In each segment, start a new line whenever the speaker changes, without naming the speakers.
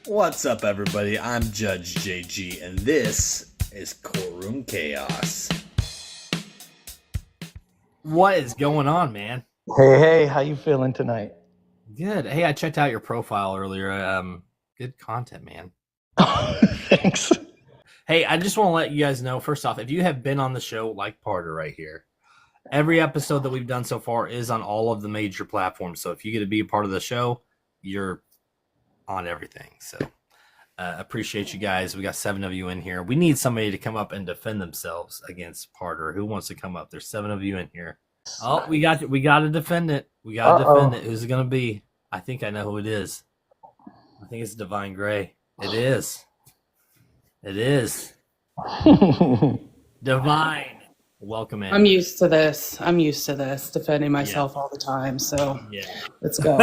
What's up, everybody? I'm Judge JG, and this is Courtroom Chaos.
What is going on, man?
Hey, how you feeling tonight?
Good. Hey, I checked out your profile earlier. Good content, man.
Thanks.
Hey, I just want to let you guys know, first off, if you have been on the show like Parter right here, every episode that we've done so far is on all of the major platforms. So if you get to be a part of the show, you're on everything. So appreciate you guys. We got 7 of you in here. We need somebody to come up and defend themselves against Parter. Who wants to come up? There's 7 of you in here. Oh, we got to defend it. We got to defend it. Who's it going to be? I think I know who it is. I think it's Divinegrey. It is. It is. Divine. Welcome in.
I'm used to this. Defending myself all the time. So let's go.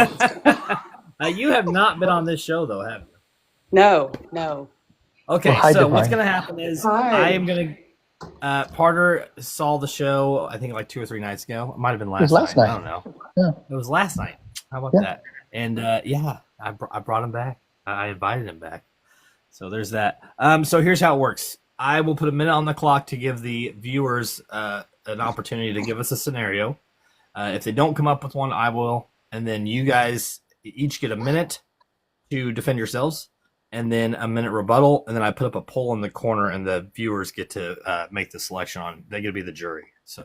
You have not been on this show, though, have you?
No.
Okay,
well, hi,
so
Divine.
what's going to happen is I am going to Parter saw the show, I think, like 2 or 3 nights ago. It might have been last night. I don't know.
Yeah.
It was last night. How about that? And, I brought him back. I invited him back. So there's that. So here's how it works. I will put a minute on the clock to give the viewers an opportunity to give us a scenario. If they don't come up with one, I will. And then you guys each get a minute to defend yourselves, and then a minute rebuttal. And then I put up a poll in the corner, and the viewers get to make the selection on. They get to be the jury. So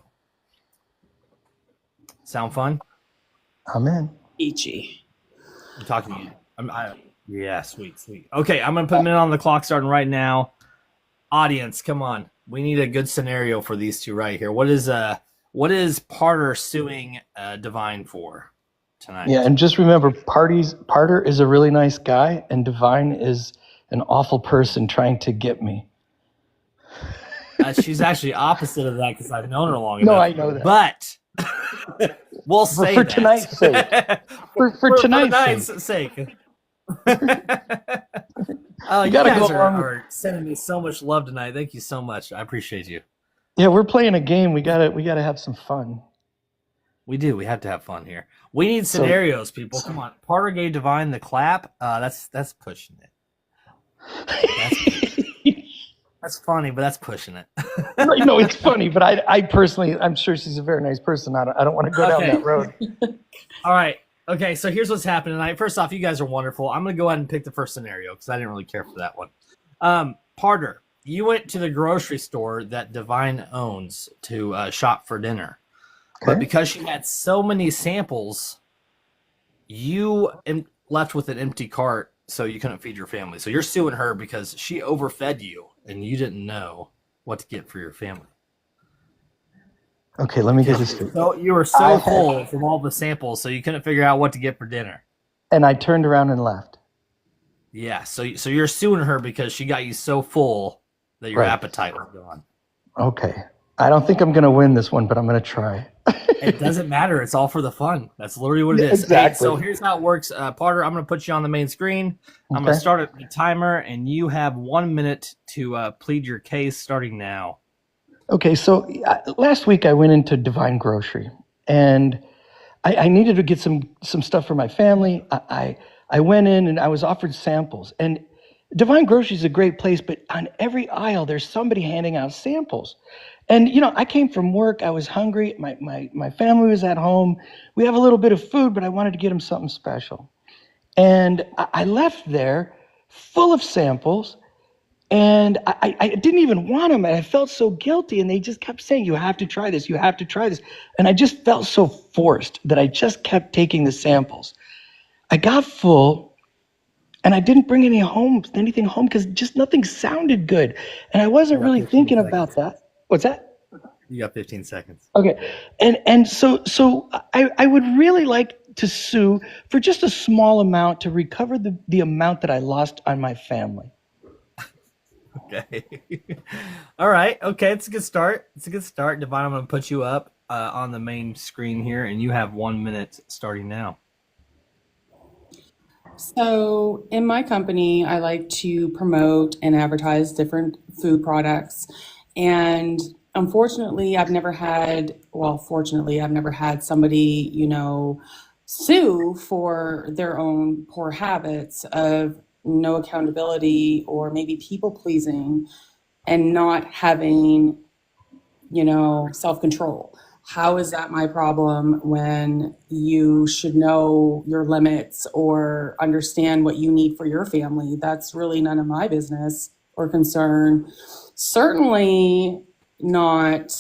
sound fun?
I'm in.
Ichi.
I'm talking to you. Yeah, sweet. Okay, I'm going to put a minute on the clock starting right now. Audience, come on. We need a good scenario for these two right here. What is Parter suing Divine for tonight?
Yeah, and just remember, Parter is a really nice guy, and Divine is an awful person trying to get me.
She's actually opposite of that because I've known her long enough.
No, I know that.
But we'll say
for
that.
tonight's sake. For tonight's
sake. Oh, you
gotta
guys
go along
are sending me so much love tonight. Thank you so much. I appreciate you.
Yeah, we're playing a game. We gotta have some fun.
We do. We have to have fun here. We need scenarios, people. Come on. Parter gave Divine the clap. That's pushing it. That's funny, but that's pushing it.
No, it's funny, but I personally, I'm sure she's a very nice person. I don't want to go down that road.
All right. Okay, so here's what's happening tonight. First off, you guys are wonderful. I'm going to go ahead and pick the first scenario because I didn't really care for that one. Parter, you went to the grocery store that Divine owns to shop for dinner.
Okay.
But because she had so many samples, you left with an empty cart, so you couldn't feed your family. So you're suing her because she overfed you, and you didn't know what to get for your family.
Okay, let me get this straight.
So you were so full from all the samples, so you couldn't figure out what to get for dinner.
And I turned around and left.
Yeah, so you're suing her because she got you so full that your appetite was gone.
Okay. I don't think I'm going to win this one, but I'm going to try.
It doesn't matter. It's all for the fun. That's literally what it is.
Exactly.
Hey, so here's how it works. Parter, I'm going to put you on the main screen. I'm going to start the timer, and you have 1 minute to plead your case starting now.
Okay, so last week I went into Divine Grocery, and I needed to get some stuff for my family. I went in, and I was offered samples. And Divine Grocery is a great place, but on every aisle, there's somebody handing out samples. And, I came from work. I was hungry. My family was at home. We have a little bit of food, but I wanted to get them something special. And I left there full of samples. And I didn't even want them, and I felt so guilty, and they just kept saying, you have to try this, you have to try this. And I just felt so forced that I just kept taking the samples. I got full, and I didn't bring anything home because just nothing sounded good. And I wasn't really thinking about that. What's that?
You got 15 seconds.
Okay. And so I would really like to sue for just a small amount to recover the amount that I lost on my family.
Okay. All right. Okay. It's a good start. Divine, I'm going to put you up on the main screen here, and you have 1 minute starting now.
So in my company, I like to promote and advertise different food products. And fortunately, I've never had somebody, sue for their own poor habits of no accountability, or maybe people pleasing and not having, self-control. How is that my problem when you should know your limits or understand what you need for your family? That's really none of my business or concern. Certainly not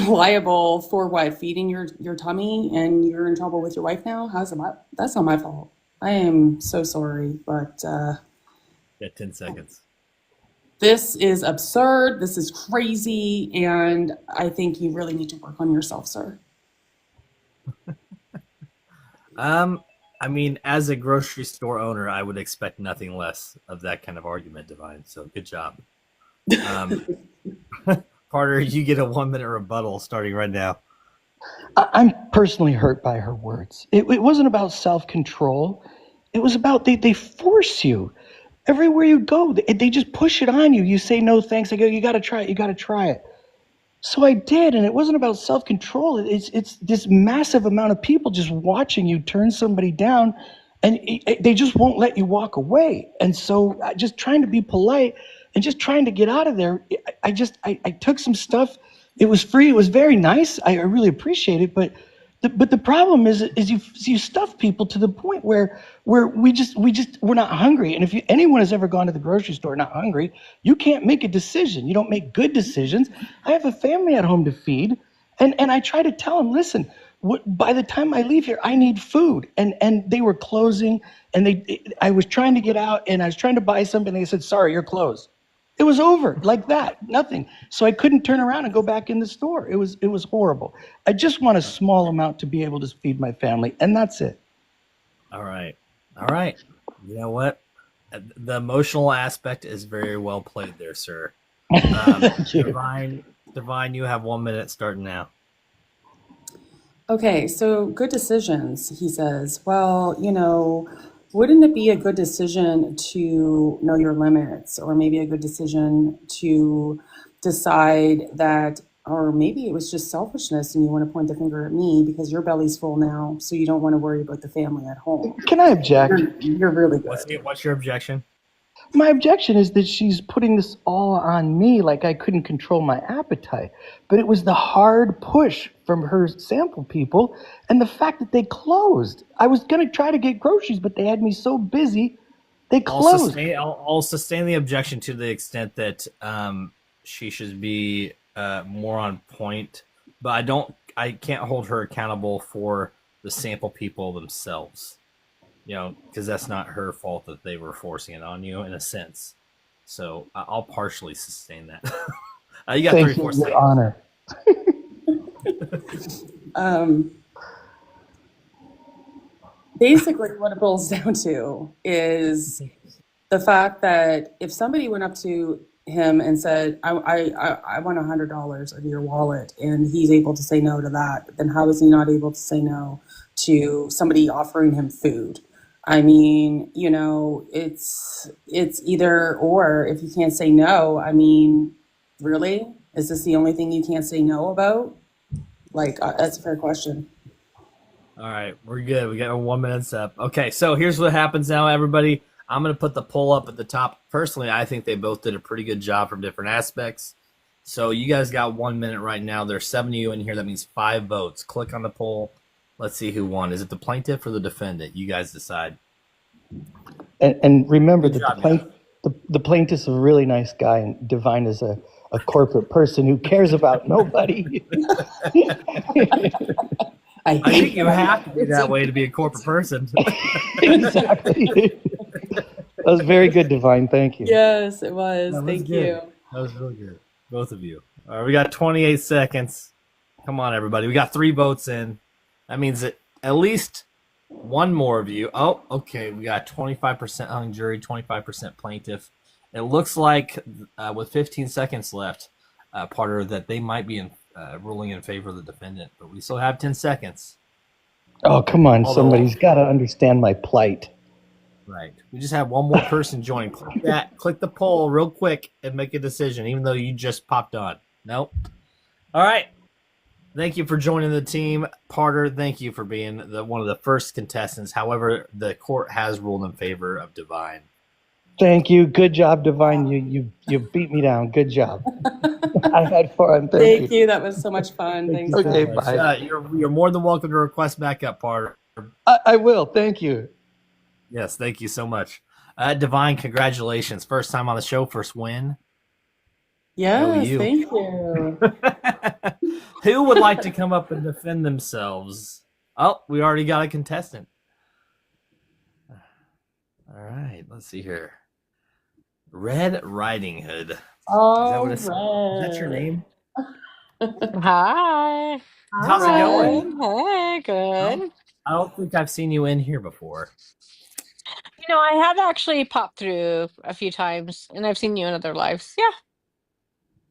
liable for what, feeding your tummy, and you're in trouble with your wife now. That's not my fault. I am so sorry, but
Yeah, 10 seconds.
this is absurd. This is crazy, and I think you really need to work on yourself, sir.
I mean, as a grocery store owner, I would expect nothing less of that kind of argument, Divine. So good job. Carter, you get a 1-minute rebuttal starting right now.
I'm personally hurt by her words. It wasn't about self-control. It was about they force you. Everywhere you go, they just push it on you. You say no thanks. They go, you got to try it. You got to try it. So I did, and it wasn't about self-control. It's this massive amount of people just watching you turn somebody down, and they just won't let you walk away. And so just trying to be polite and just trying to get out of there, I took some stuff. It was free. It was very nice. I really appreciate it, but the problem is you stuff people to the point where we're not hungry. And if anyone has ever gone to the grocery store not hungry, you can't make a decision. You don't make good decisions. I have a family at home to feed, and I try to tell them, listen, by the time I leave here, I need food. And they were closing, and I was trying to get out, and I was trying to buy something, and they said, sorry, you're closed. It was over like that, nothing. So I couldn't turn around and go back in the store. It was horrible. I just want a small amount to be able to feed my family, and that's it.
All right. You know what? The emotional aspect is very well played there, sir.
Thank you.
Divine, you have 1 minute starting now.
Okay, so good decisions, he says. Well, wouldn't it be a good decision to know your limits, or maybe a good decision to decide that, or maybe it was just selfishness and you want to point the finger at me because your belly's full now, so you don't want to worry about the family at home.
Can I object?
You're really good.
What's your objection?
My objection is that she's putting this all on me, like I couldn't control my appetite. But it was the hard push from her sample people and the fact that they closed. I was going to try to get groceries, but they had me so busy, they closed.
I'll sustain the objection to the extent that she should be more on point, but I can't hold her accountable for the sample people themselves. Because that's not her fault that they were forcing it on you in a sense. So I'll partially sustain that. You got
Thank
34
you, Your
seconds.
Honor.
Basically, what it boils down to is the fact that if somebody went up to him and said, I want $100 of your wallet, and he's able to say no to that, then how is he not able to say no to somebody offering him food? I mean, it's either or. If you can't say no, I mean, really? Is this the only thing you can't say no about? That's a fair question.
All right, we're good. We got a 1 minute up. Okay, so here's what happens now, everybody. I'm going to put the poll up at the top. Personally, I think they both did a pretty good job from different aspects. So you guys got 1 minute right now. There's 7 of you in here. That means 5 votes. Click on the poll. Let's see who won. Is it the plaintiff or the defendant? You guys decide.
And remember
Good
that
job,
the plaintiff's a really nice guy, and Divine is a corporate person who cares about nobody.
I think you have to be that way to be a corporate person.
Exactly. That was very good, Divine. Thank you.
Yes, it was.
Thank
you.
That was really good. Both of you. All right, we got 28 seconds. Come on, everybody. We got 3 votes in. That means that at least one more of you. Oh, okay. We got 25% hung jury, 25% plaintiff. It looks like with 15 seconds left, Parter, that they might be ruling in favor of the defendant, but we still have 10 seconds.
Oh, come on. Somebody's got to understand my plight.
Right. We just have one more person join. Click the poll real quick and make a decision, even though you just popped on. Nope. All right. Thank you for joining the team, Parter. Thank you for being one of the first contestants. However, the court has ruled in favor of Divine.
Thank you. Good job, Divine. You beat me down. Good job. I had fun. Thank you.
That was so much fun. Thanks.
Okay,
guys.
bye.
You're more than welcome to request back up, Parter.
I will. Thank you.
Yes, thank you so much. Divine, congratulations. First time on the show, first win.
Yes,
you.
thank you.
Who would like to come up and defend themselves? Oh, we already got a contestant. All right, let's see here. Red Riding Hood.
Oh,
Is that your name?
Hi.
How's it going?
Hey, good.
I don't think I've seen you in here before.
You know, I have actually popped through a few times, and I've seen you in other lives. Yeah.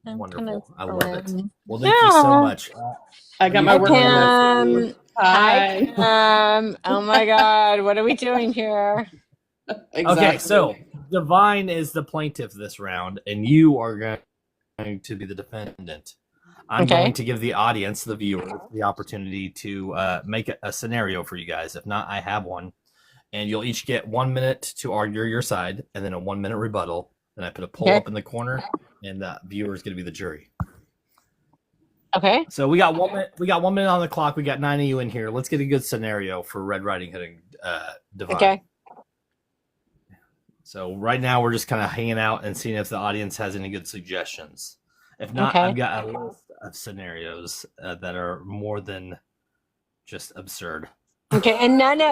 I'm
Wonderful.
kind of
I love it.
around.
Well, thank you so much.
I got my
Hi,
work
Pam. Hi,
Hi.
Pam. Oh my God, what are we doing here?
Exactly.
Okay, so Divine is the plaintiff this round, and you are going to be the defendant. I'm
Okay.
going to give the audience, the viewers, the opportunity to make a scenario for you guys. If not, I have one. And you'll each get 1 minute to argue your side, and then a 1 minute rebuttal. Then I put a poll up in the corner, and the viewer is going to be the jury.
Okay.
So we got 1 minute. We got 1 minute on the clock. We got 9 of you in here. Let's get a good scenario for Red Riding Hood and Divine.
Okay.
So right now we're just kind of hanging out and seeing if the audience has any good suggestions. If not,
Okay.
I've got a list of scenarios that are more than just absurd.
Okay, and none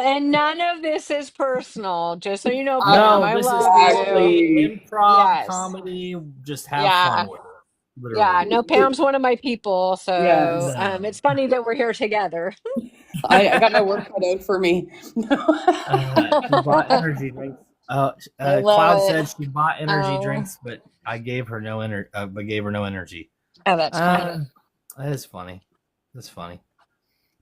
of this is personal. Just so you know, Pam,
No,
I
this is
love
totally
you.
improv
Yes.
comedy. Just have fun with it. Literally.
Yeah, no, Pam's one of my people, so
Yes.
it's funny that we're here together.
I got my work cut out for me.
She bought energy drinks.
I love
Cloud
it.
said she bought energy
Oh.
drinks, but I gave her no energy.
Oh, that's funny.
That is funny. That's funny.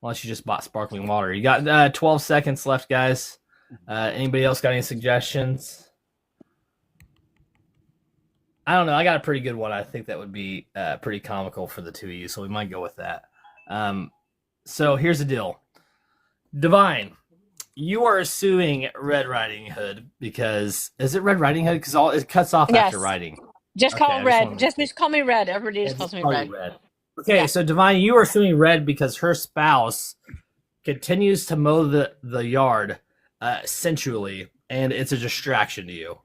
Unless you just bought sparkling water. You got 12 seconds left, guys. Anybody else got any suggestions? I don't know. I got a pretty good one. I think that would be pretty comical for the two of you, so we might go with that. So here's the deal. Divine, you are suing Red Riding Hood because... Is it Red Riding Hood? Because it cuts off
Yes.
after riding.
Just
Okay,
call
I
it
just
Red.
wanted
Just call me Red. Everybody just calls me
call
Red.
you Red. Okay,
Yeah.
so Divine, you are suing Red because her spouse continues to mow the yard sensually, and it's a distraction to you.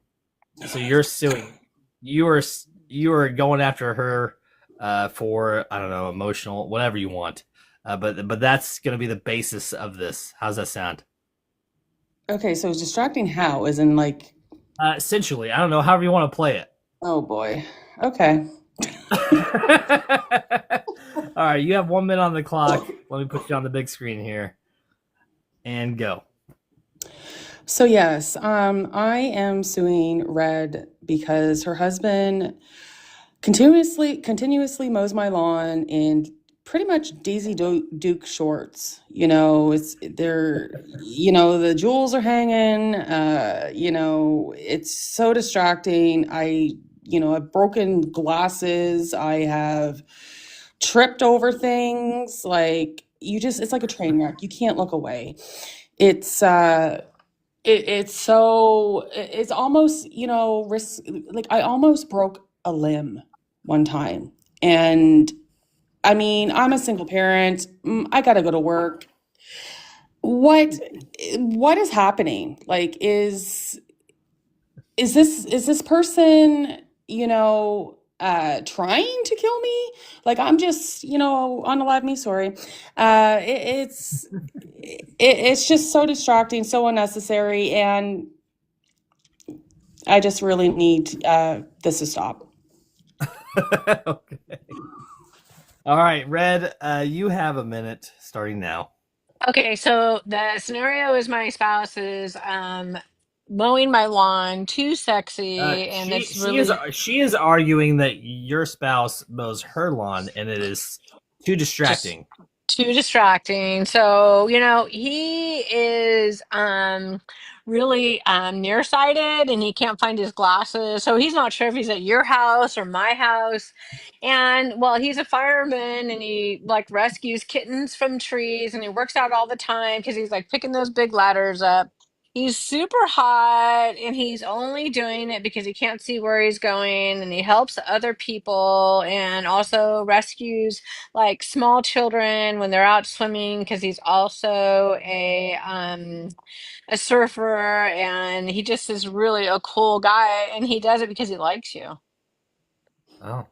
So you're suing. You are going after her for, I don't know, emotional, whatever you want. But that's going to be the basis of this. How's that sound?
Okay, so distracting how? As in like,
Sensually, I don't know, however you want to play it.
oh boy. Okay.
All right, you have 1 minute on the clock. Let me put you on the big screen here. And go.
So yes, I am suing Red because her husband continuously mows my lawn in pretty much Daisy Duke shorts. You know, the jewels are hanging. It's so distracting. I've broken glasses. I have tripped over things. Like it's like a train wreck. You can't look away. It's almost, like I almost broke a limb one time. And I mean, I'm a single parent. I got to go to work. What is happening? Like, is this person, trying to kill me? Like, I'm just, unalive me. Sorry. It's just so distracting, so unnecessary, and I just really need this to stop.
Okay. All right, Red, you have a minute starting now.
Okay, so the scenario is my spouse is mowing my lawn, too sexy, and it's really
She is arguing that your spouse mows her lawn and it is too distracting.
Too distracting. So, he is really nearsighted and he can't find his glasses. So he's not sure if he's at your house or my house. And well, he's a fireman and he like rescues kittens from trees and he works out all the time because he's like picking those big ladders up. He's super hot and he's only doing it because he can't see where he's going and he helps other people and also rescues like small children when they're out swimming because he's also a surfer and he just is really a cool guy and he does it because he likes you.
Oh,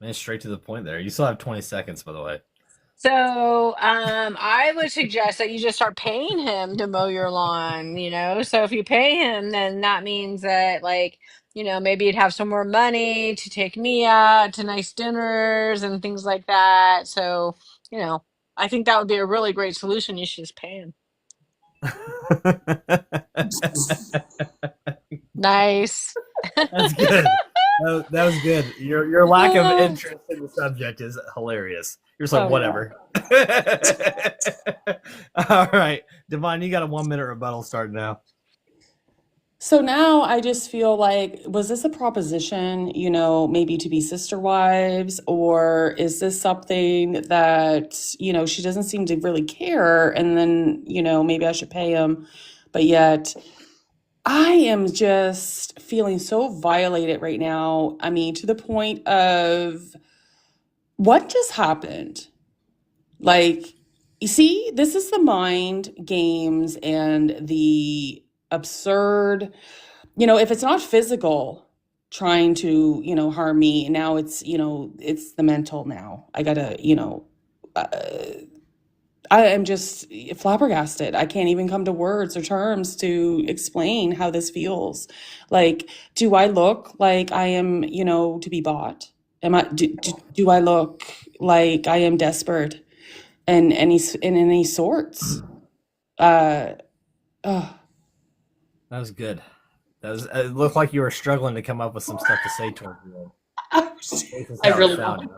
man, straight to the point there. You still have 20 seconds, by the way.
So I would suggest that you just start paying him to mow your lawn, So if you pay him, then that means that like, maybe you'd have some more money to take me out to nice dinners and things like that. So, I think that would be a really great solution. You should just pay him. Nice.
That's good. That was good. Your lack of interest in the subject is hilarious. You're just like, whatever. All right. Divine, you got a 1 minute rebuttal starting now.
So now I just feel like, was this a proposition, maybe to be sister wives, or is this something that, she doesn't seem to really care, and then, maybe I should pay him, but yet I am just feeling so violated right now. I mean, to the point of what just happened? Like, you see, this is the mind games and the absurd, if it's not physical trying to, harm me, now it's, it's the mental now. I gotta, uh, I am just flabbergasted. I can't even come to words or terms to explain how this feels. Like, do I look like I am, to be bought? Do I look like I am desperate in any sorts?
That was good. It looked like you were struggling to come up with some stuff to say towards the end.
I really don't.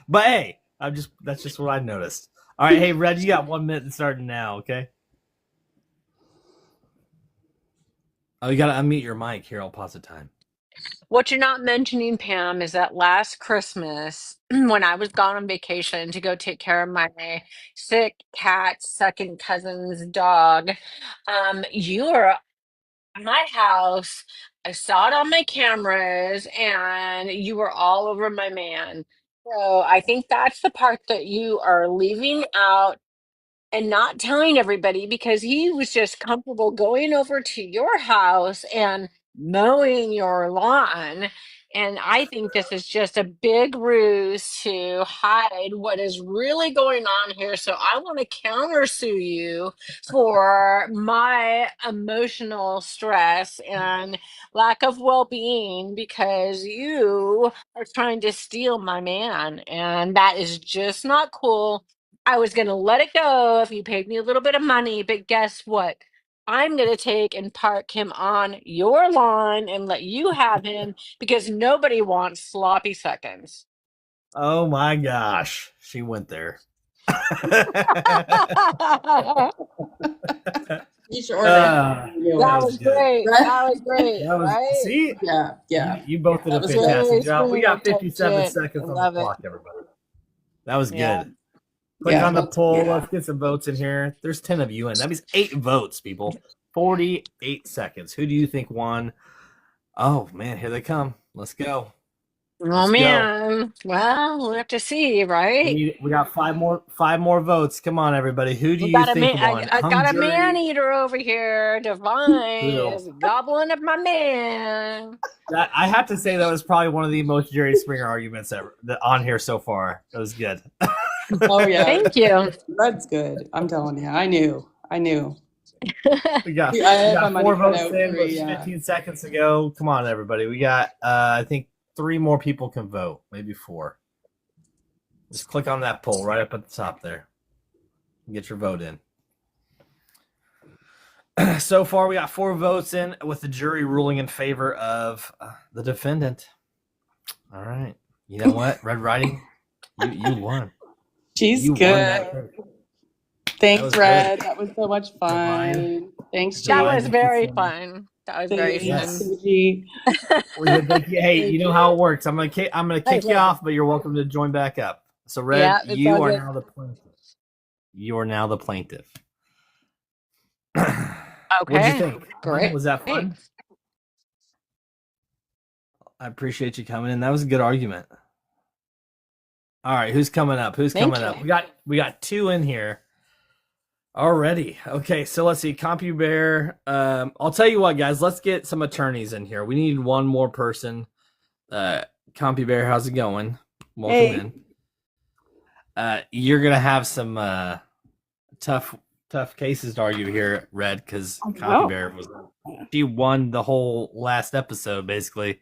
But hey, that's just what I noticed. All right, hey Red, you got 1 minute starting now, okay? Oh, you gotta unmute your mic here. I'll pause the time.
What you're not mentioning, Pam, is that last Christmas, when I was gone on vacation to go take care of my sick cat, second cousin's dog, you were at my house. I saw it on my cameras, and you were all over my man. So I think that's the part that you are leaving out and not telling everybody because he was just comfortable going over to your house and mowing your lawn. And I think this is just a big ruse to hide what is really going on here. So I want to countersue you for my emotional stress and lack of well being because you are trying to steal my man. And that is just not cool. I was going to let it go if you paid me a little bit of money, but guess what? I'm going to take and park him on your lawn and let you have him because nobody wants sloppy seconds.
Oh my gosh, she went there.
You sure
that was great. That was great. Right?
See?
Yeah.
You both did a fantastic job. We got 57 seconds on the clock, everybody. That was good. Click on the poll. Let's get some votes in here. There's 10 of you in. That means 8 votes, people. 48 seconds. Who do you think won? Oh, man, here they come. Let's go.
Let's go. Well, we'll have to see, right?
We got 5 more votes. Come on, everybody. Who do you think won?
I got a man eater over here. Divine is gobbling up my man.
I have to say that was probably one of the most Jerry Springer arguments ever on here so far. That was good.
Oh yeah.
Thank you.
That's good. I'm telling you. I knew.
We got 4 votes in. 15 seconds ago. Come on, everybody. We got I think 3 more people can vote. Maybe 4. Just click on that poll right up at the top there. Get your vote in. So far, we got 4 votes in with the jury ruling in favor of the defendant. All right. You know what? Red Riding, You won.
She's
You won that
good.
case.
Thanks,
was
Red.
good.
That was so much fun.
Divine.
Thanks,
That
Divine,
was
Jake.
thank you
very
so much.
fun. That was very
Thanks,
Yes.
fun.
Gigi.
Well, good, thank you. Hey,
Thank
you know
you.
how it works. I'm gonna kick you
Okay.
off, but you're welcome to join back up. So, Red,
Yeah, it's all
you are
good.
now the plaintiff. You are now the plaintiff. What'd you
Okay,
think?
great.
Was that fun? I appreciate you coming in. That was a good argument. All right, who's coming up?
Thank you.
We got 2 in here already. Okay, so let's see. CompuBear. I'll tell you what, guys. Let's get some attorneys in here. We need one more person. CompuBear, how's it going? Welcome in. You're gonna have some tough cases to argue here, Red, because CompuBear she won the whole last episode basically.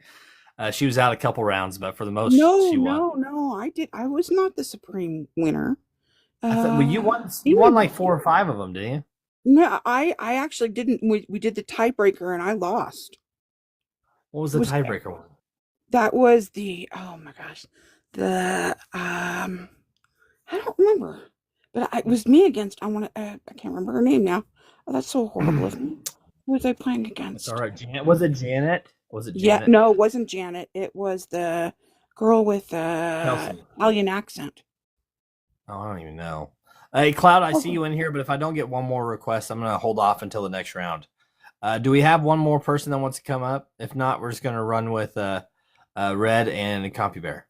She was out a couple rounds, but for the most, she won.
No, I was not the supreme winner.
I thought, well, you won. You won like 4 or 5 of them, didn't you?
No, I actually didn't. We did the tiebreaker and I lost.
What was the tiebreaker one?
That was the, oh my gosh, I don't remember, but it was me against. I can't remember her name now. Oh, that's so horrible of me. Who was I playing against?
It's all right. Was it Janet?
Yeah, no, it wasn't Janet. It was the girl with
Kelsey.
Italian accent.
Oh, I don't even know. Hey, Cloud, I see you in here, but if I don't get one more request, I'm going to hold off until the next round. Do we have one more person that wants to come up? If not, we're just going to run with Red and CompuBear,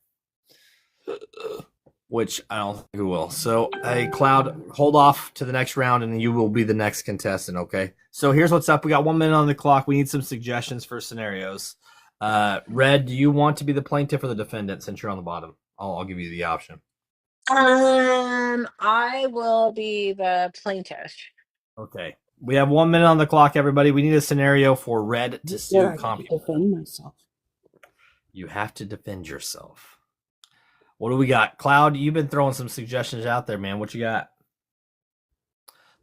which I don't think we will. So, hey, Cloud, hold off to the next round, and you will be the next contestant, okay? So here's what's up. We got 1 minute on the clock. We need some suggestions for scenarios. Red, do you want to be the plaintiff or the defendant since you're on the bottom? I'll give you the option.
I will be the plaintiff.
Okay. We have 1 minute on the clock, everybody. We need a scenario for Red to sue CompuBear.
Defend myself.
You have to defend yourself. What do we got? Cloud, you've been throwing some suggestions out there, man. What you got?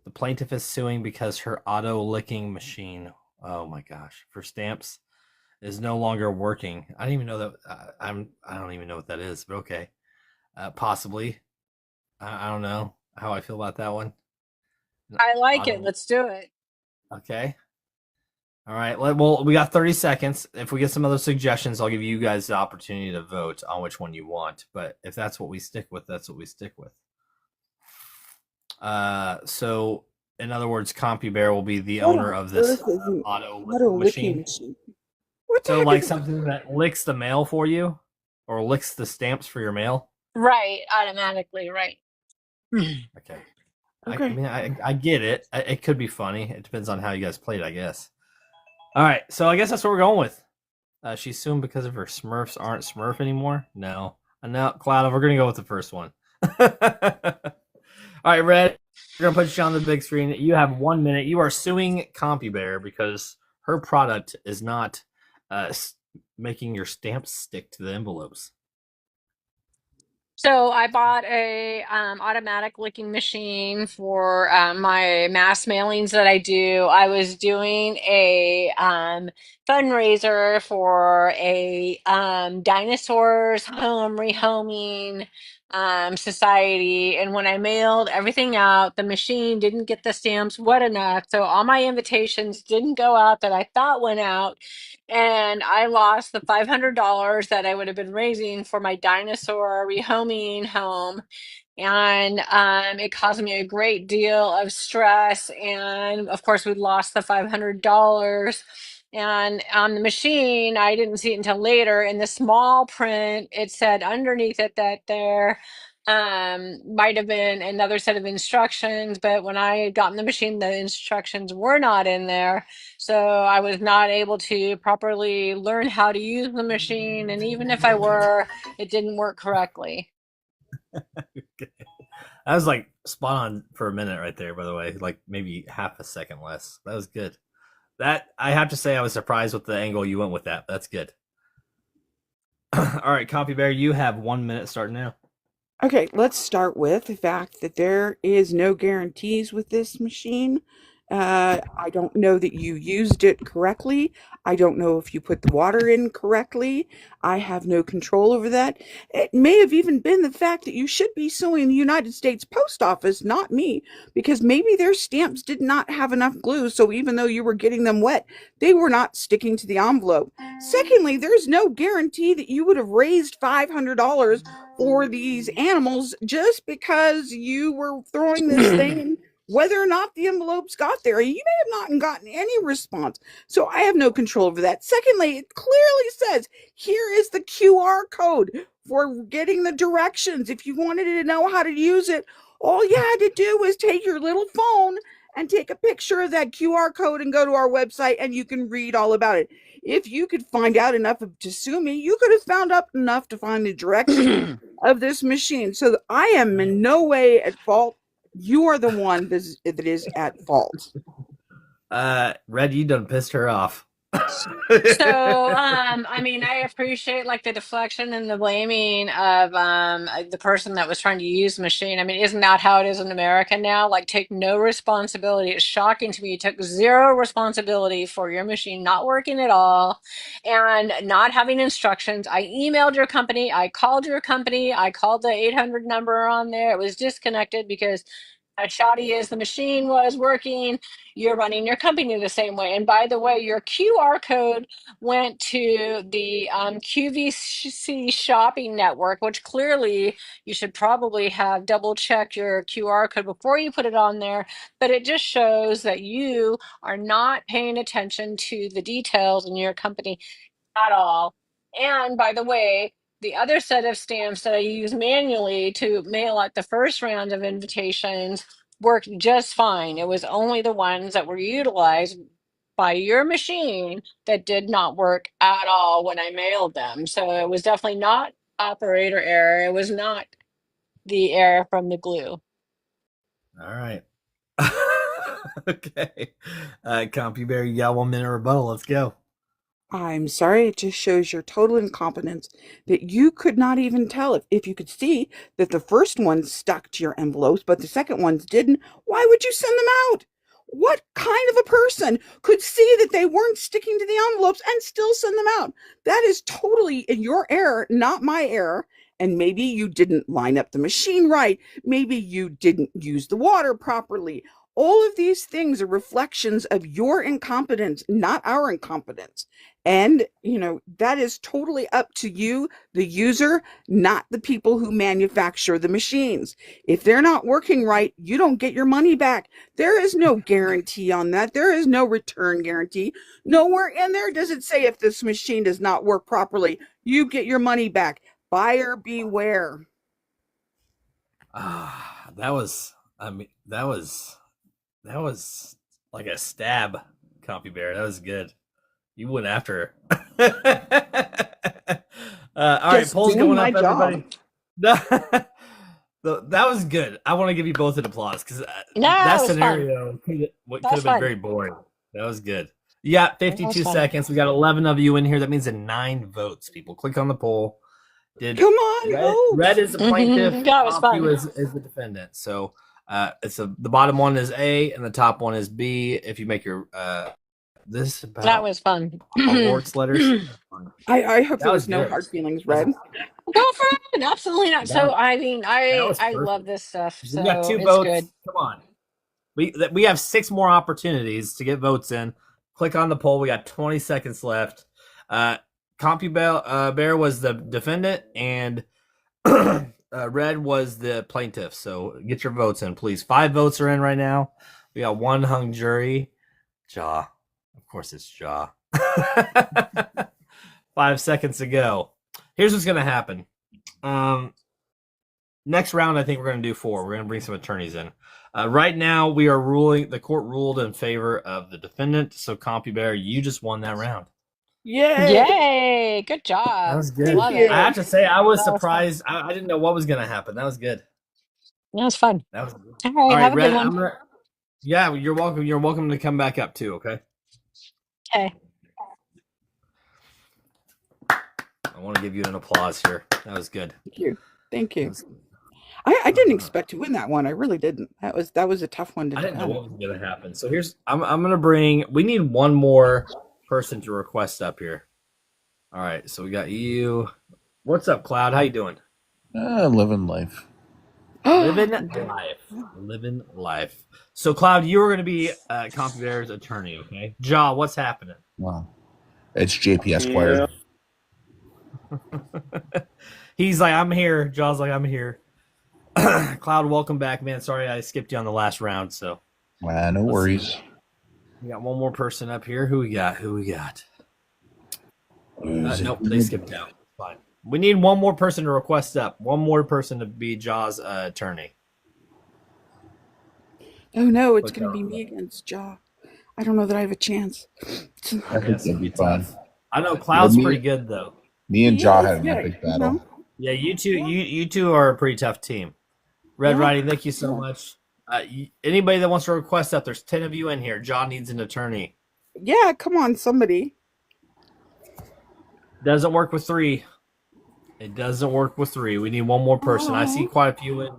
The plaintiff is suing because her auto-licking machine, oh my gosh, for stamps is no longer working. I don't even know that. I don't even know what that is, but okay. Possibly. I don't know how I feel about that one.
I like it. Let's do it.
Okay. All right. Well, we got 30 seconds. If we get some other suggestions, I'll give you guys the opportunity to vote on which one you want. But if that's what we stick with, that's what we stick with. So, in other words, CompuBear will be the owner of this auto machine. So, like something that licks the mail for you or licks the stamps for your mail?
Right. Automatically. Right.
Okay. I mean, I get it. It could be funny. It depends on how you guys played, I guess. All right. So, I guess that's what we're going with. She's suing because of her Smurfs aren't Smurf anymore? No. No, Cloud, we're going to go with the first one. All right, Red, we're going to put you on the big screen. You have 1 minute. You are suing CompuBear because her product is not making your stamps stick to the envelopes.
So I bought a automatic licking machine for my mass mailings that I do. I was doing a fundraiser for a dinosaurs home rehoming society, and when I mailed everything out, the machine didn't get the stamps wet enough, so all my invitations didn't go out that I thought went out, and I lost the $500 that I would have been raising for my dinosaur rehoming home. And it caused me a great deal of stress. And of course, we lost the $500. And on the machine, I didn't see it until later. In the small print, it said underneath it that there might have been another set of instructions, but when I got in the machine, the instructions were not in there. So I was not able to properly learn how to use the machine. And even if I were, it didn't work correctly.
Okay. That was like spot on for a minute right there, by the way. Like maybe half a second less. That was good. That I have to say I was surprised with the angle you went with that. That's good. All right, CompuBear, you have 1 minute starting now.
Okay, let's start with the fact that there is no guarantees with this machine. I don't know that you used it correctly. I don't know if you put the water in correctly. I have no control over that. It may have even been the fact that you should be suing the United States Post Office, not me, because maybe their stamps did not have enough glue. So even though you were getting them wet, they were not sticking to the envelope. Secondly, there's no guarantee that you would have raised $500 for these animals just because you were throwing this thing in, whether or not the envelopes got there. You may have not gotten any response. So I have no control over that. Secondly, it clearly says here is the QR code for getting the directions. If you wanted to know how to use it, all you had to do was take your little phone and take a picture of that QR code and go to our website and you can read all about it. If you could find out enough to sue me, you could have found out enough to find the direction of this machine. So I am in no way at fault. You are the one that is at fault.
Red, you done pissed her off.
So, I mean, I appreciate like the deflection and the blaming of the person that was trying to use the machine. I mean, isn't that how it is in America now? Like, take no responsibility. It's shocking to me. You took zero responsibility for your machine not working at all and not having instructions. I emailed your company. I called your company. I called the 800 number on there. It was disconnected because as shoddy as the machine was working, you're running your company the same way. And by the way, your QR code went to the QVC shopping network, which clearly you should probably have double checked your QR code before you put it on there. But it just shows that you are not paying attention to the details in your company at all. And by the way, the other set of stamps that I use manually to mail out the first round of invitations worked just fine. It was only the ones that were utilized by your machine that did not work at all when I mailed them. So it was definitely not operator error. It was not the error from the glue.
All right. Okay. CompuBear, you got 1 minute rebuttal. Let's go.
I'm sorry, it just shows your total incompetence that you could not even tell if you could see that the first ones stuck to your envelopes, but the second ones didn't. Why would you send them out? What kind of a person could see that they weren't sticking to the envelopes and still send them out? That is totally your error, not my error. And maybe you didn't line up the machine right. Maybe you didn't use the water properly. All of these things are reflections of your incompetence, not our incompetence. And, that is totally up to you, the user, not the people who manufacture the machines. If they're not working right, you don't get your money back. There is no guarantee on that. There is no return guarantee. Nowhere in there does it say if this machine does not work properly, you get your money back. Buyer beware.
That was like a stab, CompuBear. That was good. You went after her. All right, polls going up, everybody. That was good. I want to give you both an applause because that scenario could have been very boring. That was good. You got 52 seconds. We got 11 of you in here. That means 9 votes. People, click on the poll.
Come on,
Red is the plaintiff.
Yeah, it was fun.
Is the defendant. So the bottom one is A and the top one is B. If you make your this about
that was fun.
awards letters.
I hope there was no hard feelings, Red.
Go for it. Absolutely not. So I mean, I love this stuff. So
we got 2 votes. Good. Come on. We have 6 more opportunities to get votes in. Click on the poll. We got 20 seconds left. CompuBear was the defendant and Red was the plaintiff. So get your votes in, please. 5 votes are in right now. We got 1 hung jury. Jaw. Of course it's Jaw. 5 seconds to go. Here's what's going to happen. Next round, I think we're going to do 4. We're going to bring some attorneys in. Right now, we are ruling. The court ruled in favor of the defendant. So, CompuBear, you just won that round.
Yay! Good job.
That was good. I have to say, I was surprised. I didn't know what was going to happen. That was good.
That was fun.
That was good.
All right, have a
Red,
good one.
Yeah, you're welcome. You're welcome to come back up too. Okay.
Okay.
I want to give you an applause here. That was good.
Thank you. I didn't expect to win that one. I really didn't. That was a tough one to
I didn't know
defend.
what was going to happen. So I'm going to we need one more person to request up here. All right. So we got you. What's up, Cloud? How you doing?
Living life.
Living life. So, Cloud, you were going to be CompuVera's attorney, okay? Jaw, what's happening?
Wow. It's JP Esquire.
He's like, I'm here. Jaw's like, I'm here. Cloud, welcome back, man. Sorry I skipped you on the last round. So,
No worries.
We got one more person up here. Who we got? Nope, they skipped out. Fine. We need one more person to request up. One more person to be Jaw's attorney.
Oh no, it's going to be me against Jaw. I don't know that I have a chance.
I think that'd be fun.
I know Cloud's pretty good though.
Me and Jaw had an epic battle.
Yeah, you two are a pretty tough team. Red Riding, thank you so much. Anybody that wants to request up, there's 10 of you in here. Jaw needs an attorney.
Yeah, come on, somebody.
Doesn't work with 3. It doesn't work with 3. We need one more person. I see quite a few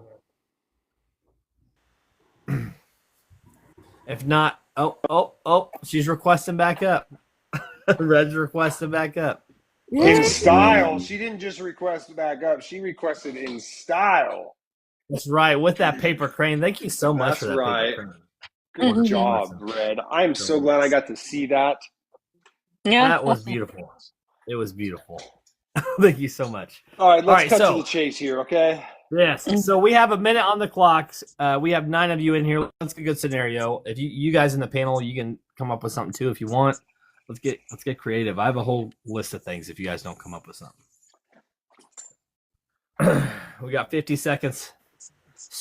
in. If not, she's requesting back up. Red's requesting back up.
In style. She didn't just request back up. She requested in style.
That's right. With that paper crane. Thank you so much for that paper crane.
Good job, Red. I'm so glad I got to see that.
Yeah.
That was beautiful. It was beautiful. Thank you so much.
All right, let's cut to the chase here, okay?
Yes. So we have a minute on the clock. We have 9 of you in here. Let's get a good scenario. If you guys in the panel, you can come up with something too if you want. Let's get creative. I have a whole list of things if you guys don't come up with something. We got 50 seconds.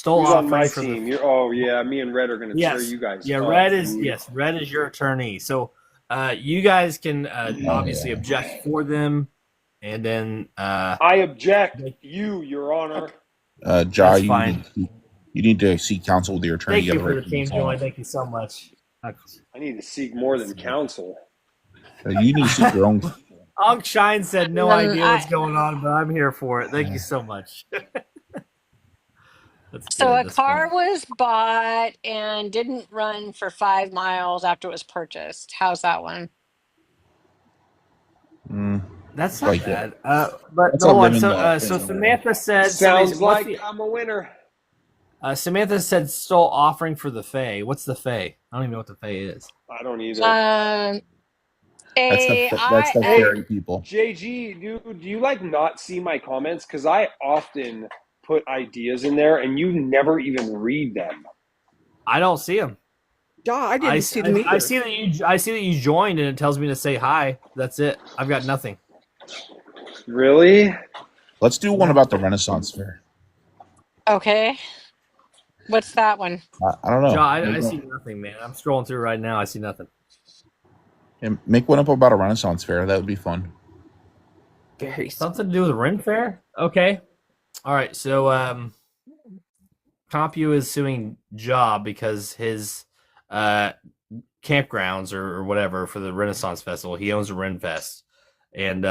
Who's on my team? Me and Red are going to tear you guys.
Yeah, Red is your attorney. So you guys can obviously object for them, and then
I object. Your Honor.
Jaw, you need to seek counsel with your attorney.
Thank you for the team, Joy. Thank you so much.
I need to seek more than counsel.
You need to seek your own.
Ankh Shine said no idea what's going on, but I'm here for it. Thank you so much.
So a car was bought and didn't run for 5 miles after it was purchased. How's that one?
That's not bad. But hold on. So Samantha said.
Sounds like I'm a winner.
Samantha said still offering for the Fae. What's the Fae? I don't even know what the Fae is.
I don't either.
That's the fairy people.
JG, do you like not see my comments? Because I often put ideas in there and you never even read them.
I don't see them.
Jaw, I didn't see them either.
I see that you joined and it tells me to say hi. That's it. I've got nothing.
Really?
Let's do one about the Renaissance Fair.
Okay. What's that one?
I don't know.
Jaw, I see nothing, man. I'm scrolling through right now. I see nothing.
And make one up about a Renaissance Fair. That would be fun.
Something to do with the Ren Fair? Okay. All right. So Compu is suing Jaw because his campgrounds or whatever for the Renaissance Festival, he owns a Ren Fest. And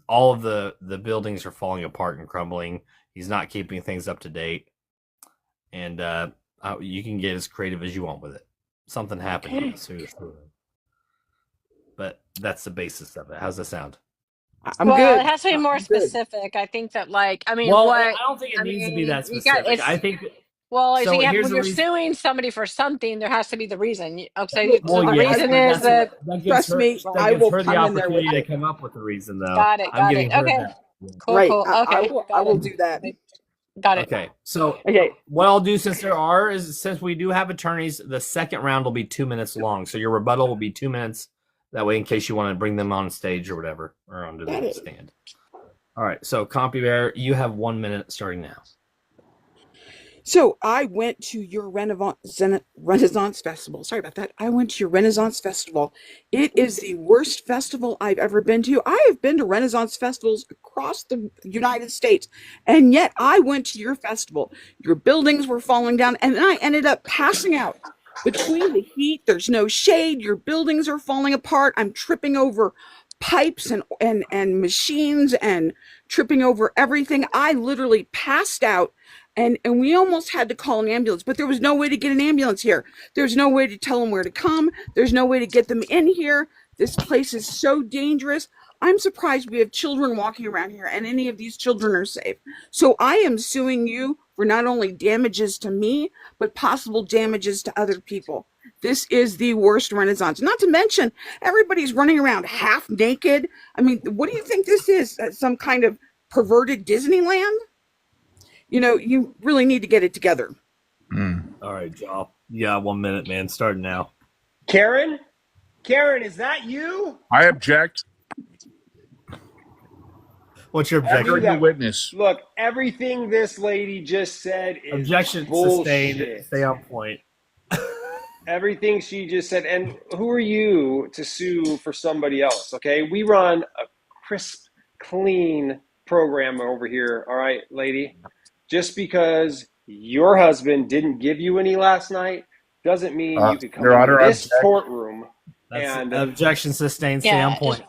all of the buildings are falling apart and crumbling. He's not keeping things up to date. And you can get as creative as you want with it. Something happened. But that's the basis of it. How's that sound?
I'm good.
It has to be more specific. I think that, I
don't think it needs to be that specific. I think.
Well,
so
when you're suing somebody for something, there has to be the reason. Okay, the reason is that.
Trust me, I will come in there with
to come up with the reason, though.
Got it. Okay. Cool.
Right.
Cool. Okay.
I will do that.
Got it.
Okay. So what I'll do since we do have attorneys, the second round will be 2 minutes long. So your rebuttal will be 2 minutes. That way, in case you want to bring them on stage or whatever, or onto the stand. All right. So CompuVera, you have 1 minute starting now.
So I went to your Renaissance Festival. Sorry about that. I went to your Renaissance Festival. It is the worst festival I've ever been to. I have been to Renaissance festivals across the United States, and yet I went to your festival. Your buildings were falling down, and I ended up passing out. Between the heat, there's no shade. Your buildings are falling apart. I'm tripping over pipes and machines and tripping over everything. I literally passed out, and we almost had to call an ambulance, but there was no way to get an ambulance here. There's no way to tell them where to come. There's no way to get them in here. This place is so dangerous. I'm surprised we have children walking around here and any of these children are safe. So I am suing you for not only damages to me, but possible damages to other people. This is the worst Renaissance. Not to mention, everybody's running around half naked. I mean, what do you think this is? Some kind of perverted Disneyland? You know, you really need to get it together.
All right, Joel. Yeah, 1 minute, man. Start now.
Karen? Karen, is that you?
I object.
What's your objection?
You're the witness.
Look, everything this lady just said is
Objection
bullshit.
sustained. Stay on point.
Everything she just said. And who are you to sue for somebody else? Okay, we run a crisp, clean program over here. All right, lady. Just because your husband didn't give you any last night doesn't mean you could come into this courtroom.
And objection sustained. Stay
Yeah,
on point.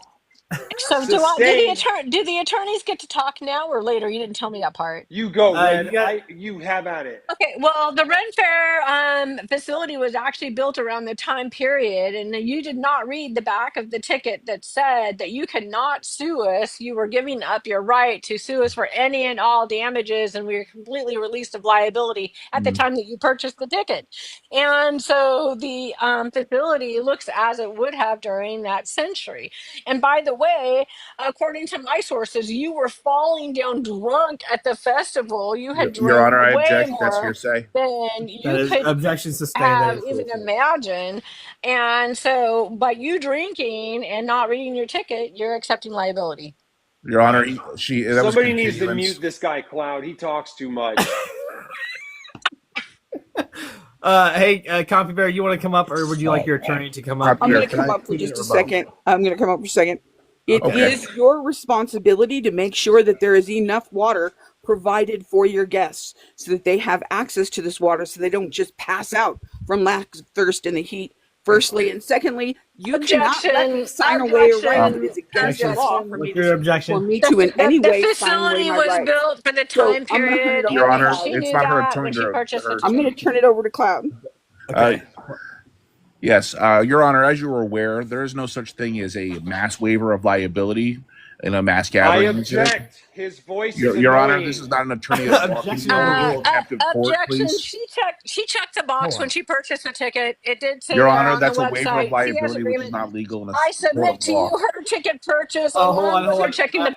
So do the attorneys get to talk now or later? You didn't tell me that part.
You go, Red.
you
you have at it.
Okay, well, the Ren Fair facility was actually built around the time period, and you did not read the back of the ticket that said that you cannot sue us. You were giving up your right to sue us for any and all damages, and we were completely released of liability at the time that you purchased the ticket. And so the facility looks as it would have during that century. And by the way, according to my sources, you were falling down drunk at the festival. You had
Your Honor, I
way
object.
more
That's hearsay.
than you
That is
could
objection sustained.
have even imagined. And so by you drinking and not reading your ticket, you're accepting liability.
Your Honor,
Somebody needs to mute this guy, Cloud. He talks too much.
Hey, Copy Bear, you want to come up, or would you like your attorney to come up?
I'm going to come up for just a second. It is your responsibility to make sure that there is enough water provided for your guests so that they have access to this water so they don't just pass out from lack of thirst in the heat. Firstly, and secondly, you cannot let me sign away a right that is against the law for me to in any way sign away my right.
The facility was built for the time period.
Your Honor,
she
it's
knew
not her
that
turn
when she
to
purchased the
I'm going to turn it over to Cloud.
Okay.
Yes, Your Honor, as you are aware, there is no such thing as a mass waiver of liability in a mass gathering incident.
I object. His voice is
Your Honor,
annoying.
this is not an attorney that's walking you over contempt of court,
Objection.
please.
She checked the box when she purchased the ticket. It did say
Your
there
Honor,
on
that's
the
a waiver
website.
of liability, which is not legal in a
I submit
court of
to you
law.
her ticket purchase
hold
along with her
on.
checking the.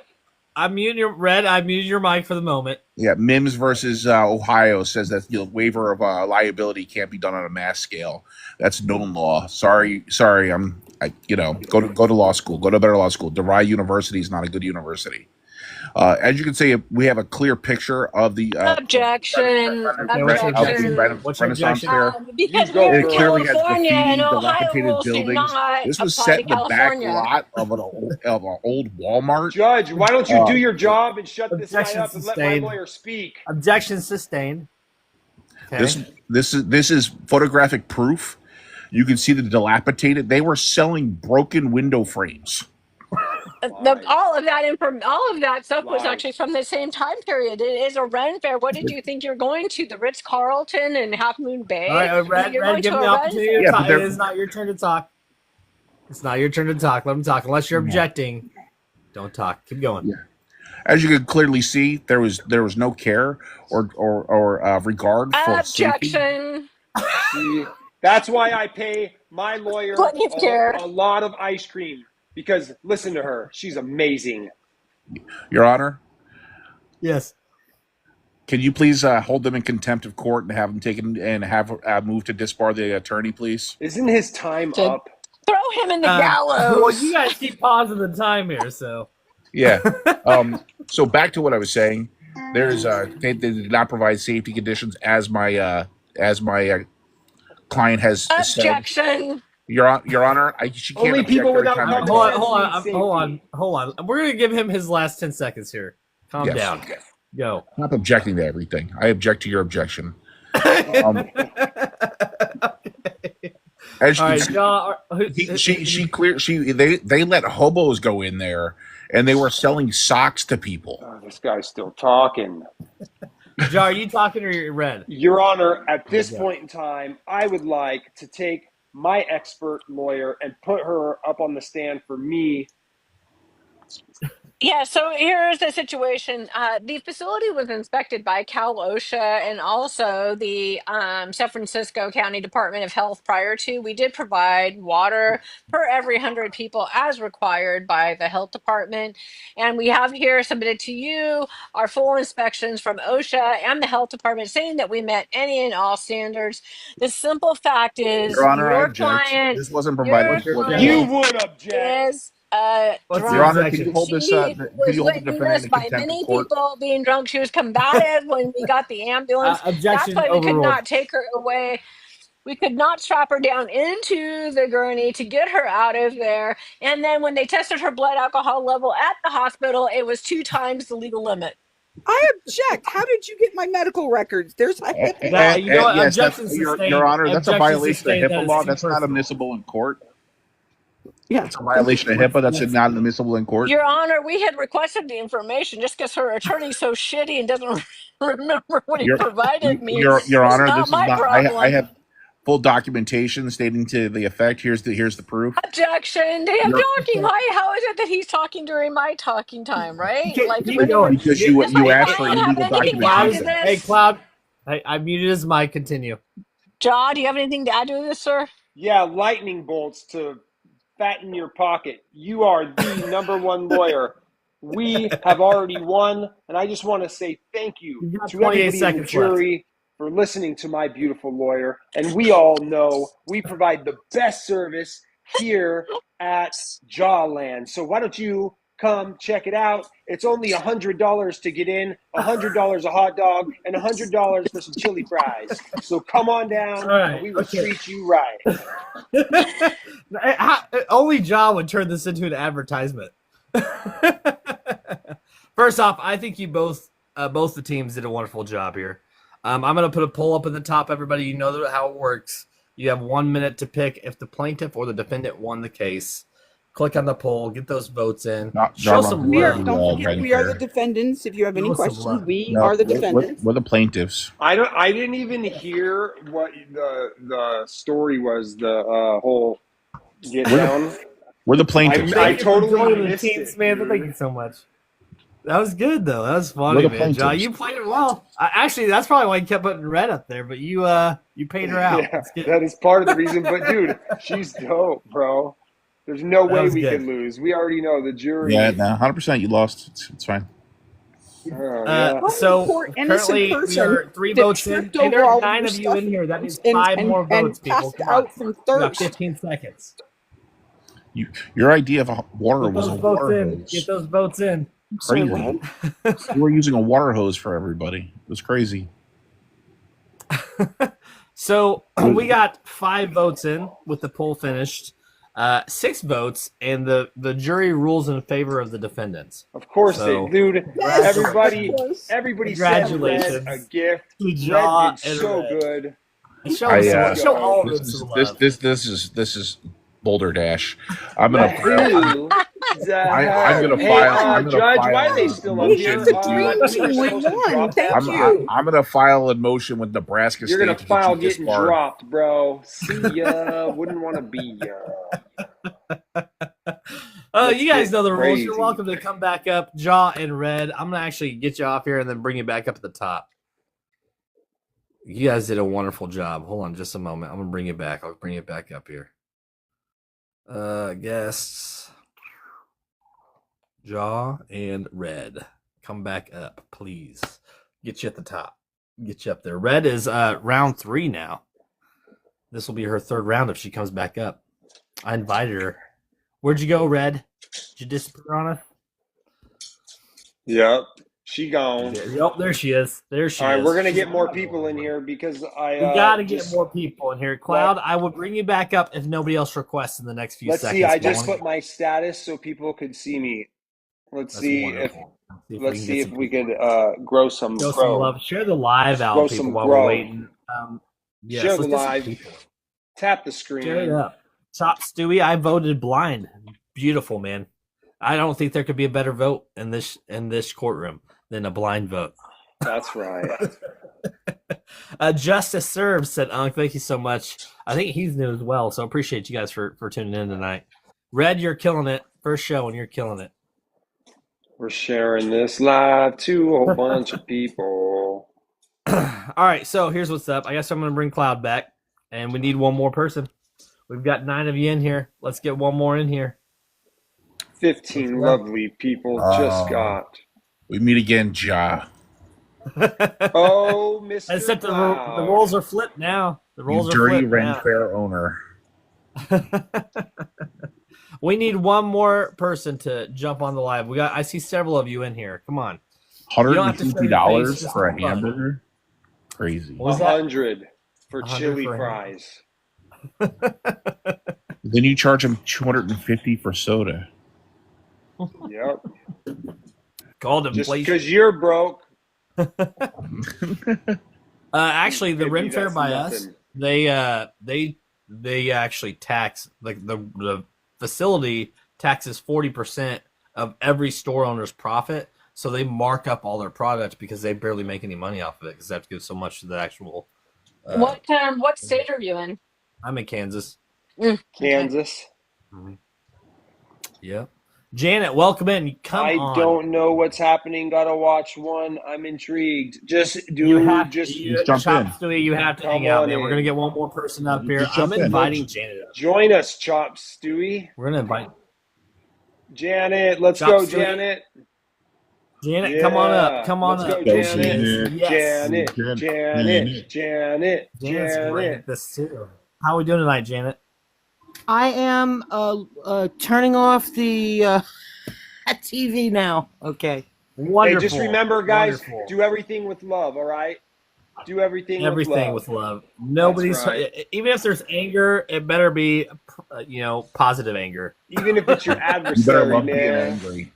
I'm muting your Red. I'm muting your mic for the moment.
Yeah, Mims versus Ohio says that the waiver of liability can't be done on a mass scale. That's known law. Sorry. Go to law school. Go to a better law school. DeVry University is not a good university. As you can see, we have a clear picture of the
Objection.
What's your objection?
Because
it
we're
clearly has
California
graffiti,
and Ohio
dilapidated
rules do
buildings.
not
This was
apply
set
to
in the back
California.
lot of an old Walmart.
Judge, why don't you do your job and shut this guy
Objection
up and let my
sustained.
lawyer speak?
Objection sustained. Okay.
This is photographic proof. You can see the dilapidated. They were selling broken window frames.
All of that stuff was actually from the same time period. It is a Ren Fair. What did you think you're going to? The Ritz Carlton and Half Moon Bay?
All right, Red, give me the opportunity to talk. It is not your turn to talk. It's not your turn to talk. Let them talk. Unless you're objecting, don't talk. Keep going.
Yeah. As you can clearly see, there was no care or regard for safety.
Objection.
See, that's why I pay my lawyer a lot of ice cream. Because listen to her. She's amazing.
Your Honor?
Yes.
Can you please hold them in contempt of court and have them taken and have moved to disbar the attorney, please?
Isn't his time up?
Throw him in the gallows.
Well, you guys keep pausing the time here, so.
Yeah. So back to what I was saying. There's they did not provide safety conditions as my client has
Objection.
said. Your Honor, she can't.
Only people without
hold on. We're gonna give him his last 10 seconds here. Calm down. Go.
I'm not objecting to everything. I object to your objection. And she,
All right, John.
they let hobos go in there, and they were selling socks to people.
Oh, this guy's still talking.
John, are you talking or you're Red?
Your Honor, at this point in time, I would like to take my expert lawyer and put her up on the stand for me.
Yeah, so here's the situation. The facility was inspected by Cal OSHA and also the San Francisco County Department of Health prior to. We did provide water per every 100 people as required by the health department. And we have here submitted to you our full inspections from OSHA and the health department saying that we met any and all standards. The simple fact is
Your Honor, I
your
object.
client,
This wasn't
your
provided before the
You
client
would object.
is
What's
Your
your
drunk.
Honor, can you
objection?
hold this?
She
Could
was
you hold the defendant
witnessed
in
by
contempt of
many
court?
people being drunk. She was combative when we got the ambulance. That's
Objection
why we could
overruled.
not take her away. We could not strap her down into the gurney to get her out of there. And then when they tested her blood alcohol level at the hospital, it was 2 times the legal limit.
I object. How did you get my medical records? There's my HIPAA.
That, you know what?
Yes,
Objection
that's,
sustained.
Your Honor, that's a
Objection
violation
sustained.
of
That
HIPAA
is
law.
too
That's not
personal.
admissible in court.
Yeah.
It's a violation of HIPAA. That's not admissible in court.
Your Honor, we had requested the information just because her attorney's so shitty and doesn't remember what he
Your,
provided me.
Your
It's
Honor,
not
this is
my
not.
problem.
I have full documentation stating to the effect. Here's the proof.
Objection to him
You're-
talking. How is it that he's talking during my talking time, right?
Keep
Like
going.
when
Because
does
you
my
asked for
client have
illegal
anything to add to
documentation.
Hey,
this?
Cloud. Hey, I muted his mic. Continue.
John, do you have anything to add to this, sir?
Yeah, lightning bolts to fatten your pocket. You are the number one lawyer. We have already won, and I just want to say thank you
You've got
to
28
everybody in the
seconds
jury for listening to my beautiful lawyer. And we all know we provide the best service here at Jawland. So why don't you come check it out? It's only $100 to get in, $100 a hot dog, and $100 for some chili fries. So come on down,
All right,
and we will
okay.
treat you right.
Only John would turn this into an advertisement. First off, I think you both the teams did a wonderful job here. I'm going to put a poll up at the top. Everybody, you know how it works. You have 1 minute to pick if the plaintiff or the defendant won the case. Click on the poll, get those votes in. Show some
We are,
love.
don't forget, we are the defendants. If you have any
Show some
questions,
love.
we are the defendants.
We're the plaintiffs.
I didn't even hear what the story was. The whole get down.
We're the plaintiffs.
I totally
the
missed
team,
it,
Samantha. Thank you so much. That was good though. That was
We're
funny,
the
man. John,
plaintiffs.
you played it well. Actually, that's probably why you kept putting Red up there. But you paid her out.
Yeah,
That's good.
that is part of the reason. But dude, she's dope, bro. There's no way
was
we
good.
can lose. We already know the jury.
Yeah, no, 100%. You lost. It's fine.
Yeah.
So
Poor innocent
currently we
person
are 3
that
votes in.
tripped
Hey, there
over
are
all
9
your
of you
stuff
in here. That means
and-
5
and-
more
and
votes, people.
passed
Come on.
out from
You got
thirst.
15 seconds.
Your idea of a water
Get
was a
those votes
water
in.
hose.
Get those votes in.
Sorry,
Crazy.
what?
You were using a water hose for everybody. It was crazy.
So we got 5 votes in with the poll finished. 6 votes, and the jury rules in favor of the defendants.
Of course
So-
they, dude.
Yes,
Everybody
of course.
sent Red
Congratulations.
a gift.
Good job,
Red did so
Red.
good.
Show,
I,
show all of
This
them
is
some
this
love.
this is Boulder Dash. I'm gonna
Who the
I'm gonna
Hey,
file- I'm gonna
Judge,
file
why are they
a
still up
motion
here?
It's a
to-
dream
I think
team.
we're
We
supposed to
won.
drop
Thank
that.
you.
I'm gonna file a motion with Nebraska
You're
State.
gonna
to
file
keep this
getting
bar.
dropped, bro. See ya. Wouldn't want to be ya.
You guys know the rules.
crazy.
You're welcome to come back up, Jaw and Red. I'm gonna actually get you off here and then bring you back up at the top. You guys did a wonderful job. Hold on just a moment. I'm gonna bring you back. I'll bring you back up here. Guests, Jaw and Red, come back up, please. Get you at the top. Get you up there. Red is round 3 now. This will be her 3rd round if she comes back up. I invited her. Where'd you go, Red? Did you disappear on us?
Yep. She gone.
Yep, there she is. There she
All right,
is.
we're gonna get more people in here because
We gotta get
just-
more people in here. Cloud, I will bring you back up if nobody else requests in the next few
Let's
seconds.
see. I
but
just
wanna-
put my status so people could see me. Let's
That's
see
wonderful.
let's see if we
can
could grow some
show some
grow.
love. Share the live
Grow
out,
some
people, while
grow.
we're waiting. Yes,
Share
let's
the
get some
live.
people.
Tap the
Straight
screen.
up. Chop Stewie, I voted blind. Beautiful, man. I don't think there could be a better vote in this courtroom than a blind vote.
That's right.
Justice serves, said Unc. Thank you so much. I think he's new as well, so appreciate you guys for tuning in tonight. Red, you're killing it. First show, and you're killing it.
We're sharing this live to a whole bunch of people.
All right, so here's what's up. I guess I'm going to bring Cloud back, and we need one more person. We've got 9 of you in here. Let's get one more in here.
15 lovely people just got.
We meet again, Ja.
Oh, Mr.
Except the
Cloud.
roles are flipped now. The
You
roles are
dirty
flipped now.
Renfair owner.
We need one more person to jump on the live. I see several of you in here. Come on.
$150 for a hamburger? Crazy.
What was that?
100 for
100
chili
for a
fries.
Then you charge them $250 for soda.
Yep.
Called
Just
inflation.
because you're broke.
Actually, the
Maybe
Ren Fair
that's
by us,
nothing.
they actually tax, like the facility taxes 40% of every store owner's profit. So they mark up all their products because they barely make any money off of it because they have to give so much to the actual.
What state are you in?
I'm in Kansas.
Kansas.
Yeah. Janet, welcome in. Come
I
on.
don't know what's happening. Gotta watch one. I'm intrigued. Just
You have
just
you,
jump
Chop
in.
Stewie, you have to
Come
hang out,
on
man. We're
in.
gonna get one more person up here.
Just jump
I'm
in.
inviting Janet up.
join us, Chop Stewie.
We're gonna invite
Janet, let's
Chop
go,
Stewie.
Janet.
Janet. Come on up. Come on
Let's
up.
go,
Go,
Janet.
Yes.
Janet.
Janet's great at this too. How are we doing tonight, Janet?
I am turning off the TV now. Okay.
Wonderful.
Hey, just remember, guys,
Wonderful.
do everything with love, all right? Do everything
with love. Nobody's
right.
even if there's anger, it better be positive anger.
Even if it's your
You better
adversary,
love being
man.
angry.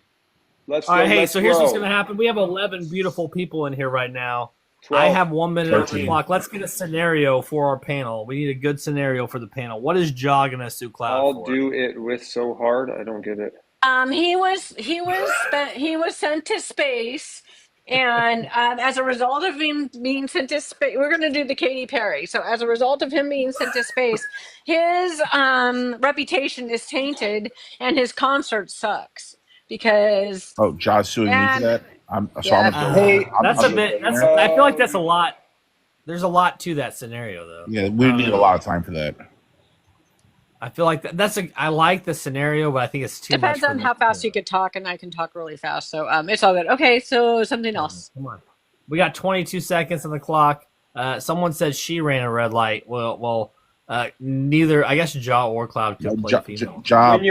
Let's
All
go.
right, hey,
let's
so here's what's
grow.
going to happen. We have 11 beautiful people in here right now.
12.
I have 1 minute on the
13.
clock. Let's get a scenario for our panel. We need a good scenario for the panel. What is Ja going to sue Cloud
I'll
for?
do it with so hard. I don't get it.
He was sent to space, and as a result of him being sent to space, we're going to do the Katy Perry. So as a result of him being sent to space, his reputation is tainted, and his concert sucks because
Oh, Ja's suing me for that? I'm
Hey,
That's
I'm
a bit.
I'm-
I feel like that's a lot. There's a lot to that scenario, though.
Yeah, we need a lot of time for that.
I feel like I like the scenario, but I think it's too
depends
much.
on how fast you could talk, and I can talk really fast. So it's all good. Okay, so something else.
Come on. We got 22 seconds on the clock. Someone said she ran a red light. Well, neither. I guess Ja or Cloud could play female.
Job.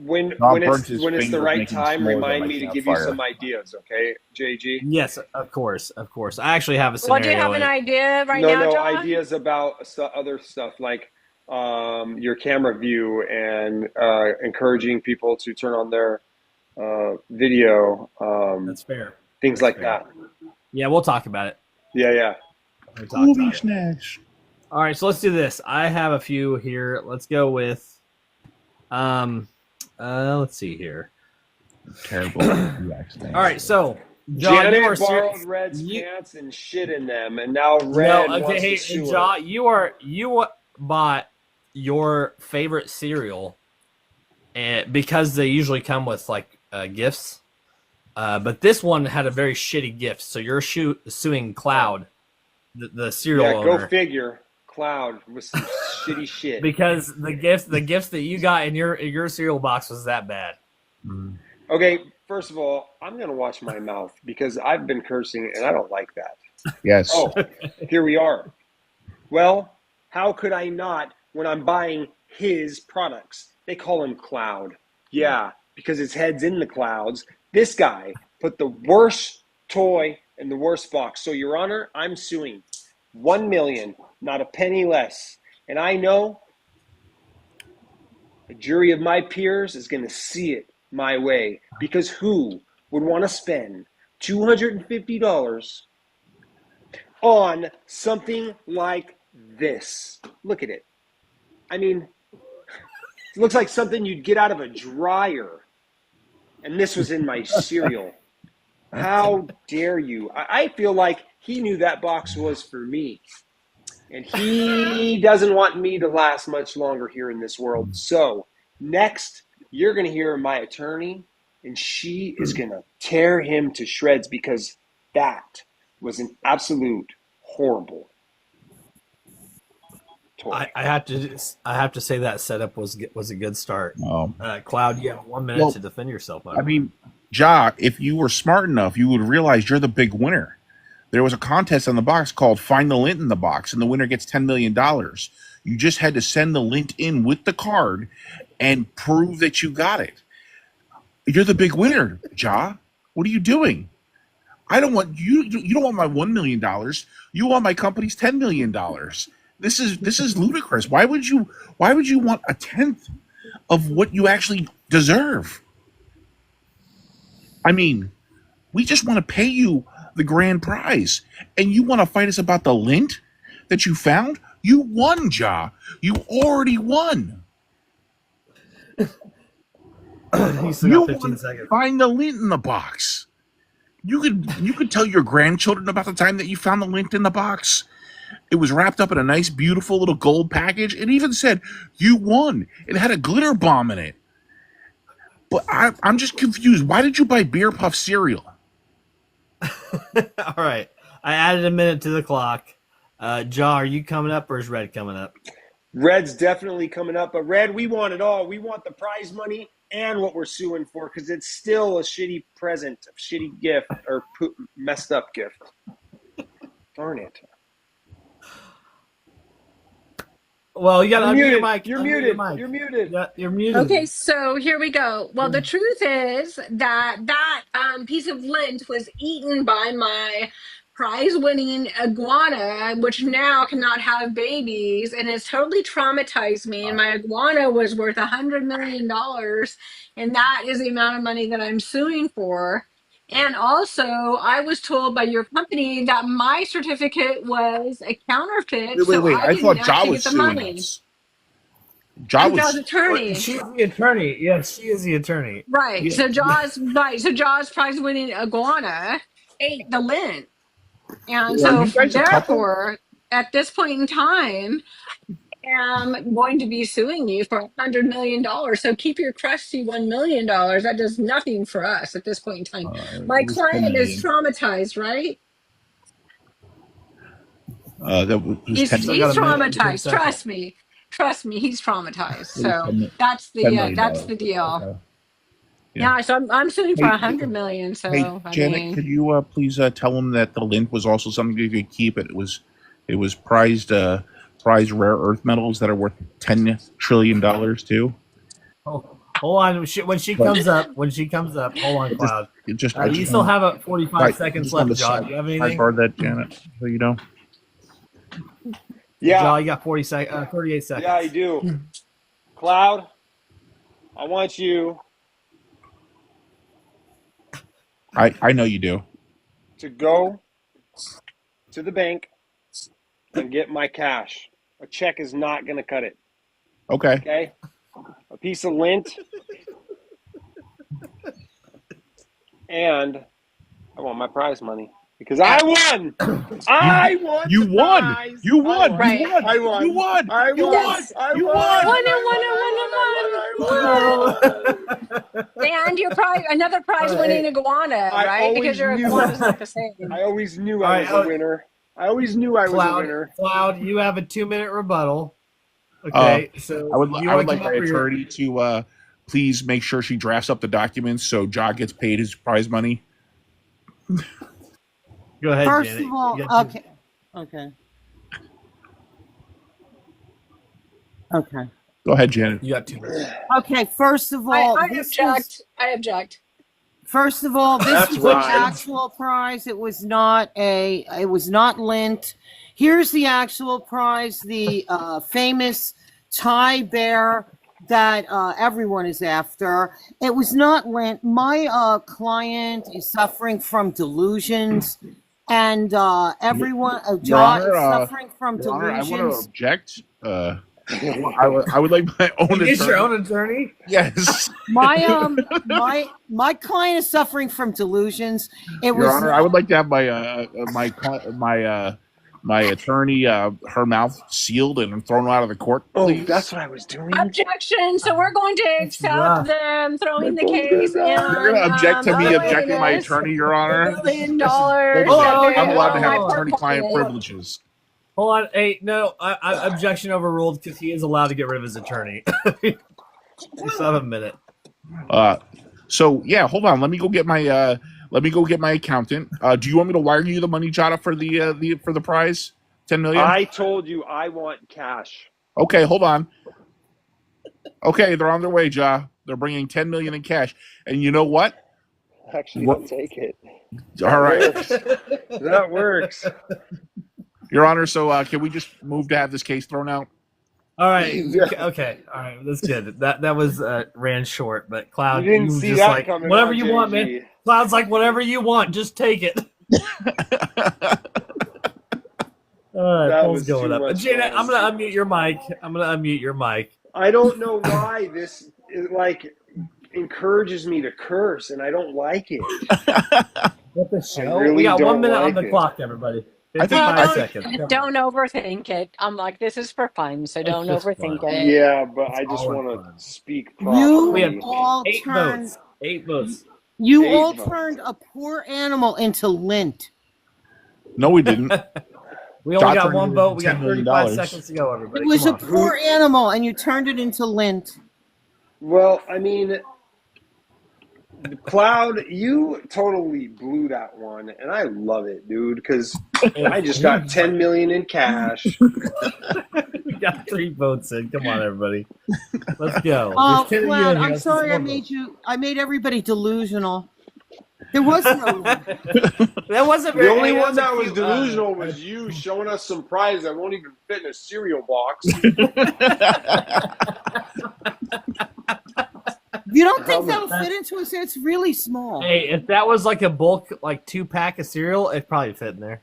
When
Bob
it's
burnt his
when it's the
fingers
right
making
time,
s'mores
remind
on
me to
my
give you
campfire.
some ideas, okay, JG?
Yes, of course. I actually have a
Well,
scenario.
do you have an
in it.
idea right
No,
now, John?
ideas about other stuff like your camera view and encouraging people to turn on their video,
That's fair.
things
That's
like
fair.
that.
Yeah, we'll talk about it.
Yeah.
We'll talk about
Movie
it.
snacks.
All right, so let's do this. I have a few here. Let's go with, let's see here.
Terrible. All
All right, so John, you are
Janet borrowed
serious.
Red's pants and shit in them, and now Red
No,
wants
okay, hey,
to sue her.
John, you bought your favorite cereal, and because they usually come with like gifts, but this one had a very shitty gift. So you're suing Cloud, the cereal
Yeah,
owner.
go figure. Cloud with some shitty shit.
Because the gifts that you got in your cereal box was that bad.
Okay, first of all, I'm gonna watch my mouth because I've been cursing and I don't like that.
Yes.
Oh, here we are. Well, how could I not when I'm buying his products? They call him Cloud. Yeah, because his head's in the clouds. This guy put the worst toy in the worst box. So, Your Honor, I'm suing. 1 million, not a penny less. And I know a jury of my peers is going to see it my way, because who would want to spend $250 on something like this? Look at it. I mean, it looks like something you'd get out of a dryer. And this was in my cereal. How dare you? I feel like he knew that box was for me. And he doesn't want me to last much longer here in this world. So next, you're going to hear my attorney, and she is going to tear him to shreds because that was an absolute horrible toy.
I have to say that setup was a good start.
Oh.
Cloud, you have 1 minute to defend yourself.
I mean, Ja, if you were smart enough, you would realize you're the big winner. There was a contest on the box called Find the Lint in the Box, and the winner gets $10 million. You just had to send the lint in with the card and prove that you got it. You're the big winner, Ja. What are you doing? I don't want you. You don't want my $1 million. You want my company's $10 million. This is ludicrous. Why would you want a tenth of what you actually deserve? I mean, we just want to pay you the grand prize, and you want to fight us about the lint that you found? You won, Ja. You already won.
You got 15 seconds.
Find the lint in the box. You could tell your grandchildren about the time that you found the lint in the box. It was wrapped up in a nice, beautiful little gold package. It even said, "You won." It had a glitter bomb in it. But I'm just confused. Why did you buy Beer Puff cereal?
All right. I added a minute to the clock. Ja, are you coming up or is Red coming up?
Red's definitely coming up, but Red, we want it all. We want the prize money and what we're suing for because it's still a shitty present, a shitty gift, or messed up gift. Darn it.
Well, you got to unmute your mic.
You're muted. You're muted.
Yeah, you're muted.
Okay, so here we go. Well, the truth is that piece of lint was eaten by my prize-winning iguana, which now cannot have babies, and has totally traumatized me. And my iguana was worth $100 million, and that is the amount of money that I'm suing for. And also, I was told by your company that my certificate was a counterfeit, so I didn't actually get the money.
Ja
Ja's attorney.
She's the attorney. Yes, she is the attorney.
Right.
Yeah.
So Jaws prize-winning iguana ate the lint, and so therefore, at this point in time, I'm going to be suing you for $100 million. So keep your crusty $1 million. That does nothing for us at this point in time. My client is traumatized, right? He's traumatized. Trust me, he's traumatized. So that's the deal. Okay. Yeah, so I'm suing for $100 million. So
hey, Janet, could you please tell him that the lint was also something you could keep? It was prized rare earth metals that are worth $10 trillion too.
Oh, hold on. When she comes up, hold on, Cloud. You still have 45 seconds left, John. Do you have anything?
I borrowed that, Janet, so you know.
Yeah.
John, you got 38 seconds.
Yeah, I do. Cloud, I want you.
I know you do.
To go to the bank and get my cash. A check is not going to cut it.
Okay.
Okay? A piece of lint. And I want my prize money. Because I won! I won!
You won! You won!
Right.
I won!
You won!
I won!
Yes.
I won!
And you're probably another prize-winning iguana, right? Because your iguana's not the same.
I always knew I was a winner. I always knew I was a winner.
Cloud, you have a 2-minute rebuttal. Okay, so
I would like my attorney to please make sure she drafts up the documents so Ja gets paid his prize money.
Go ahead,
First
Janet.
of all, okay.
Go ahead, Janet.
You got 2 minutes.
Okay, first of all,
I object.
First of all, this was an actual prize. It was not lint. Here's the actual prize, the famous Thai bear that everyone is after. It was not lint. My client is suffering from delusions, and everyone, John is suffering from delusions.
I want to object. I would like my own attorney.
Get your own attorney?
Yes.
My client is suffering from delusions.
Your Honor, I would like to have my attorney, her mouth sealed and thrown out of the court. Please.
Oh, that's what I was doing.
Objection. So we're going to accept them throwing the case in.
You're going to object to me objecting my attorney, Your Honor?
$1 million. I'm
I'm allowed to have attorney-client privileges.
Hold on. Hey, no, I objection overruled because he is allowed to get rid of his attorney. We still have a minute.
So yeah, hold on. Let me go get my accountant. Do you want me to wire you the money, Jada, for the prize? 10 million?
I told you I want cash.
Okay, hold on. Okay, they're on their way, Ja. They're bringing 10 million in cash. And you know what?
Actually, I'll take it.
All right.
That works.
Your Honor, so can we just move to have this case thrown out?
All right. Okay. All right. That's good. That was ran short, but Cloud,
You didn't see
just
that
like
coming,
whatever
huh,
you want,
JG?
man. Cloud's like whatever you want, just take it. All right,
That
Paul's
was
going
too
up.
much
Janet,
fun.
I'm gonna unmute your mic.
I don't know why this encourages me to curse, and I don't like it.
What the show?
really
We got 1
don't
minute on
like
the
it.
clock, everybody.
I think-
55 seconds. Come on.
Don't overthink it. I'm like, this is for fun, so don't
just
overthink
fun.
it.
Yeah, but I
It's
just
all in
want
fun.
to speak
We
properly.
have
all
8
turned.
votes. 8 votes.
You
Eight
all
votes.
turned a poor animal into lint.
No, we didn't.
We only got
Doctor
one
needed
vote. We got
$10 million.
35 seconds to go, everybody.
It was
Come
a
on.
poor animal, and you turned it into lint.
Well, I mean, Cloud, you totally blew that one, and I love it, dude, because I just got 10 million in cash.
We got 3 votes in. Come on, everybody. Let's go.
Oh,
There's 10 of you
Cloud,
in here.
I'm
Let's
sorry
just
I made everybody delusional. There was no one.
That wasn't
The
very.
only
hey,
one
a
that was
cute,
delusional was you showing us some prize that won't even fit in a cereal box.
You don't think that'll fit into us? It's really small.
Hey, if that was like a bulk, like 2-pack of cereal, it'd probably fit in there.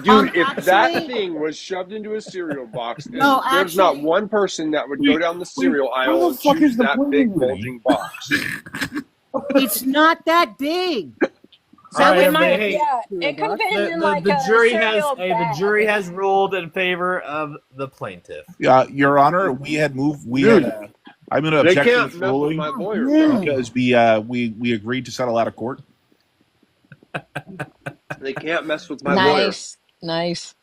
Dude, if that
actually-
thing was shoved into a cereal box,
No,
there's not
actually-
one person that would go down the cereal
how
aisle
the
and
fuck
choose
is the
that
blue
big
movie?
bulging box.
It's not that big.
All right,
we
everybody,
might,
hey,
yeah, it could fit in
the,
like
the
a
jury has
cereal
the
bag.
jury has ruled in favor of the plaintiff.
Your Honor, we had moved.
Dude,
I'm going to
They
object to
can't
this
mess with
ruling
my lawyer, bro.
because we agreed to settle out of court.
They can't mess with my lawyer.
Nice.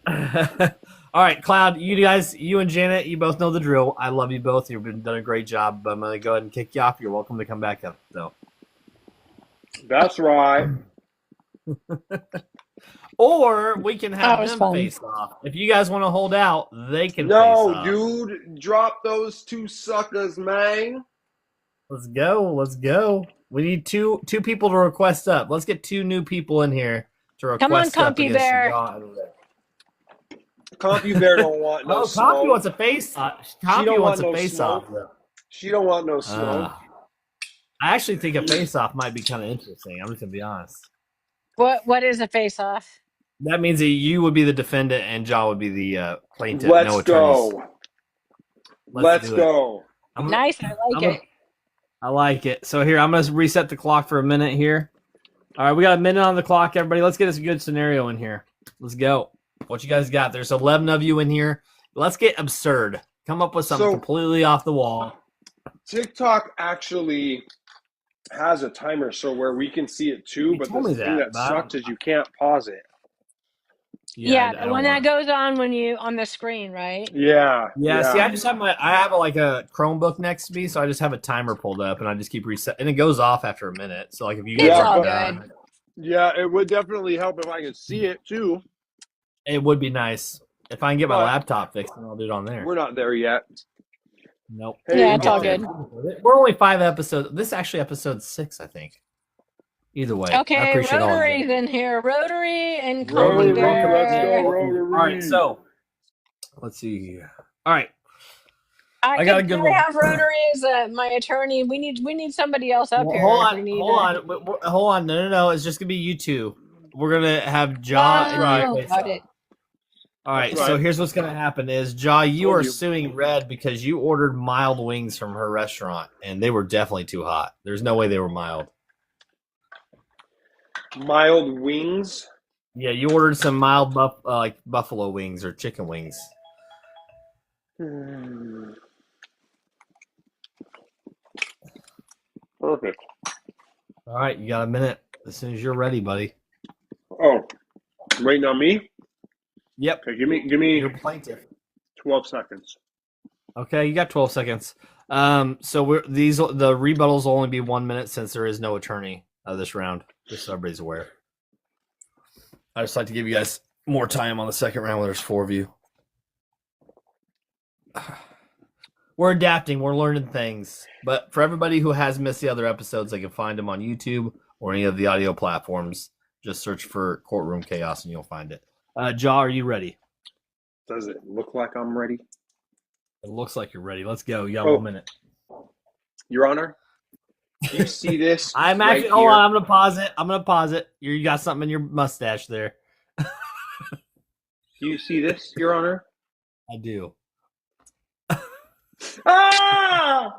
All right, Cloud, you and Janet, you both know the drill. I love you both. You've been done a great job. But I'm gonna go ahead and kick you off. You're welcome to come back up, though.
That's right.
Or we can
That
have
was
them
fun.
face off. If you guys want to hold out, they can face
No,
off.
dude, drop those 2 suckers, man.
Let's go. We need two people to request up. Let's get 2 new people in here to request
Come on,
up
Compy
against
Bear.
John.
Compy Bear don't want no
Oh,
smoke.
Compy wants a face. Compy
don't
wants
want
a
no
face
smoke.
off. Though.
She don't want no smoke.
I actually think a face off might be kind of interesting. I'm just gonna be honest.
What is a face off?
That means that you would be the defendant and John would be the plaintiff.
Let's
no attorneys.
go.
Let's
Let's
do it.
go.
Nice, I like it.
I like it. So here, I'm gonna reset the clock for a minute here. All right, we got a minute on the clock, everybody. Let's get us a good scenario in here. Let's go. What you guys got? There's 11 of you in here. Let's get absurd. Come up with something
So-
completely off the wall.
TikTok actually has a timer so where we can see it too,
You
but
told
the
me
thing
that,
that
but I
sucks
don't-
is you can't pause it.
Yeah,
I
the
don't
one that
wanna-
goes on when you on the screen, right?
Yeah.
Yeah, see, I just have like a Chromebook next to me, so I just have a timer pulled up, and I just keep reset, and it goes off after a minute. So like if you guys
It's
Yeah,
all
but-
good.
Yeah, it would definitely help if I could see it too.
it would be nice if I can get my
But-
laptop fixed, and I'll do it on there.
We're not there yet.
Nope.
Hey,
Yeah, it's all
okay.
good.
We're only 5 episodes. This is actually episode 6, I think. Either way, I
Okay,
appreciate all of
Rotary's
you.
in here. Rotary and
Rotary,
Compy
let's go,
Bear.
Rotary.
All right, so let's see here. All right, I got a good
can
one.
I have Rotary as my attorney. We need somebody else up
well,
here.
hold
if
on,
we need
hold
a-
on, hold on. No. It's just gonna be you two. We're gonna have John and
Oh,
you face
got
off.
it.
All right,
That's
so
right.
here's what's going to happen is, Jaw, you
Told
are
you.
suing Red because you ordered mild wings from her restaurant, and they were definitely too hot. There's no way they were mild.
Mild wings.
Yeah, you ordered some mild like buffalo wings or chicken wings.
Perfect.
All right, you got a minute as soon as you're ready, buddy.
Oh, waiting on me?
Yep,
Okay, give me
you're plaintiff.
12 seconds.
Okay, you got 12 seconds. So the rebuttals will only be 1 minute since there is no attorney this round, just so everybody's aware. I just like to give you guys more time on the second round where there's 4 of you. We're adapting, we're learning things. But for everybody who has missed the other episodes, they can find them on YouTube or any of the audio platforms. Just search for Courtroom Chaos and you'll find it. Jaw, are you ready?
Does it look like I'm ready?
It looks like you're ready. Let's go. You got 1 minute.
Your Honor, do you see this?
I'm
right
actually. Hold
here?
on. I'm gonna pause it. You got something in your mustache there.
Do you see this, Your Honor?
I do.
Ah!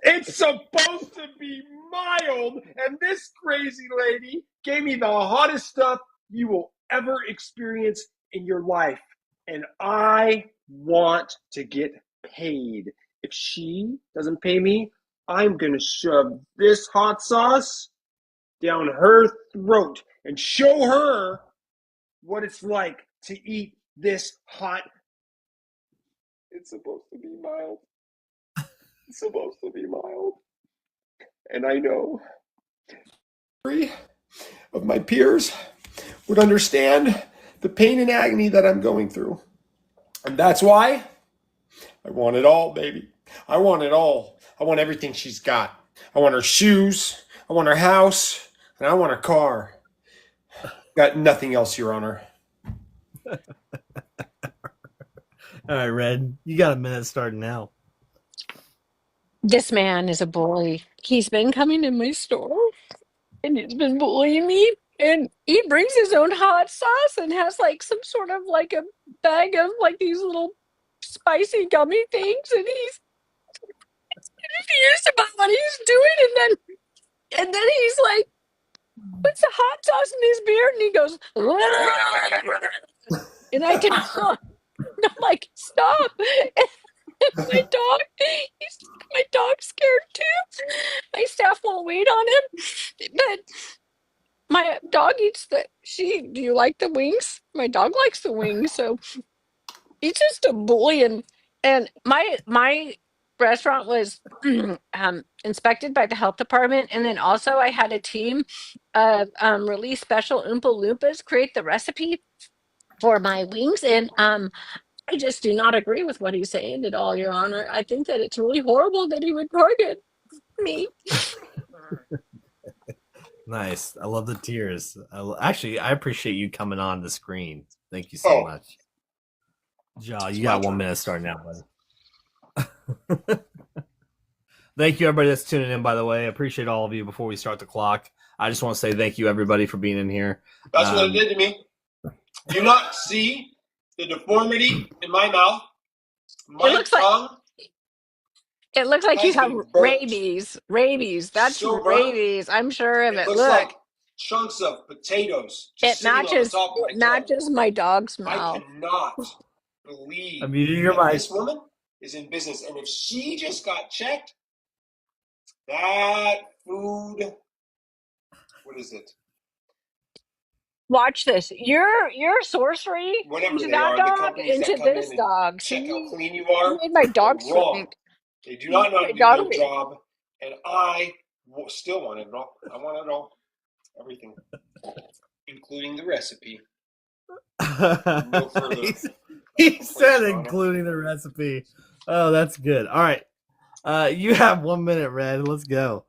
It's supposed to be mild, and this crazy lady gave me the hottest stuff you will ever experience in your life. And I want to get paid. If she doesn't pay me, I'm going to shove this hot sauce down her throat and show her what it's like to eat this hot. It's supposed to be mild. It's supposed to be mild. And I know of my peers would understand the pain and agony that I'm going through. And that's why I want it all, baby. I want it all. I want everything she's got. I want her shoes. I want her house. And I want her car. Got nothing else, Your Honor.
All right, Red. You got a minute starting now.
This man is a bully. He's been coming in my store and he's been bullying me. And he brings his own hot sauce and has like some sort of like a bag of like these little spicy gummy things. And he's confused about what he's doing. And then he's like, puts the hot sauce in his beard and he goes, and I tell him, I'm like, stop. And my dog's scared too. My staff won't wait on him. But my dog eats do you like the wings? My dog likes the wings, so he's just a bully. And my restaurant was inspected by the health department, and then also I had a team of really special Oompa Loompas create the recipe for my wings, and I just do not agree with what he's saying at all, Your Honor. I think that it's really horrible that he would target me.
Nice. I love the tears. Actually, I appreciate you coming on the screen. Thank you so much. Jaw, you got 1 minute starting now, buddy. Thank you, everybody that's tuning in, by the way. I appreciate all of you. Before we start the clock, I just want to say thank you, everybody, for being in here.
That's what it did to me. Do you not see the deformity in my mouth? My tongue.
It looks like you
has
have
been burnt.
rabies. That's
So burnt.
rabies. I'm sure of it.
It looks
Look,
like chunks of potatoes just sitting on the top of my tongue.
matches my dog's
I
mouth.
cannot believe
I'm muting your
that
mic.
this woman is in business. And if she just got checked, that food, what is it?
Watch this. Your sorcery
Whatever
into
they
that
are, the
dog,
companies that
into
come
this
in and
dog.
check how
See,
clean you are,
you made my dog
they're wrong.
sick.
They do not know how to do
Dog-
their job, and I still want it all. I want it all. Everything. Including the recipe. No further.
He said including the recipe. Oh, that's good. All right. You have 1 minute, Red. Let's go.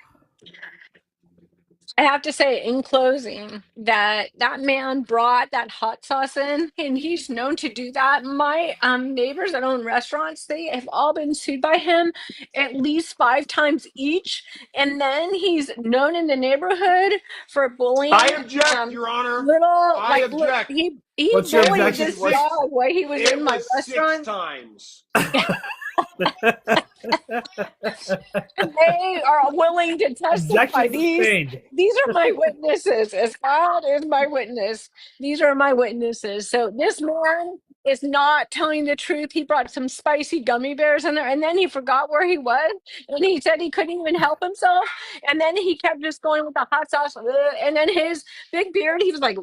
I have to say, in closing, that that man brought that hot sauce in, and he's known to do that. My neighbors that own restaurants, they have all been sued by him at least 5 times each. And then he's known in the neighborhood for
I
bullying
object, Your Honor.
little
I
like look,
object.
he
What's your
bullied
objection?
this dog while he was
It
in my
was 6
restaurant.
times.
And they are willing to testify.
Objection sustained.
These are my witnesses. As God is my witness, these are my witnesses. So this man is not telling the truth. He brought some spicy gummy bears in there, and then he forgot where he was, and he said he couldn't even help himself. And then he kept just going with the hot sauce, and then his big beard, he was like,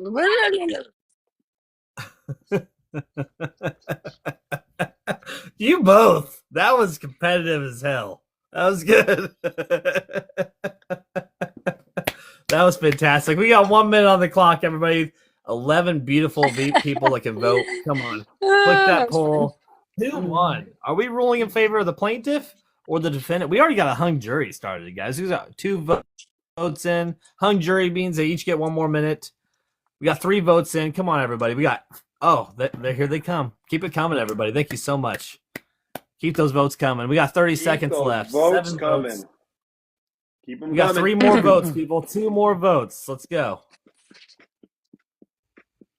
You both. That was competitive as hell. That was good. That was fantastic. We got 1 minute on the clock, everybody. 11 beautiful people that can vote. Come on. Click that poll. Who won? Are we ruling in favor of the plaintiff or the defendant? We already got a hung jury started, guys. Who's got 2 votes in? Hung jury means they each get 1 more minute. We got 3 votes in. Come on, everybody. We got, here they come. Keep it coming, everybody. Thank you so much. Keep those votes coming. We got 30 seconds left.
Votes
7
coming.
votes.
Keep them
We got
coming.
3 more votes, people. 2 more votes. Let's go.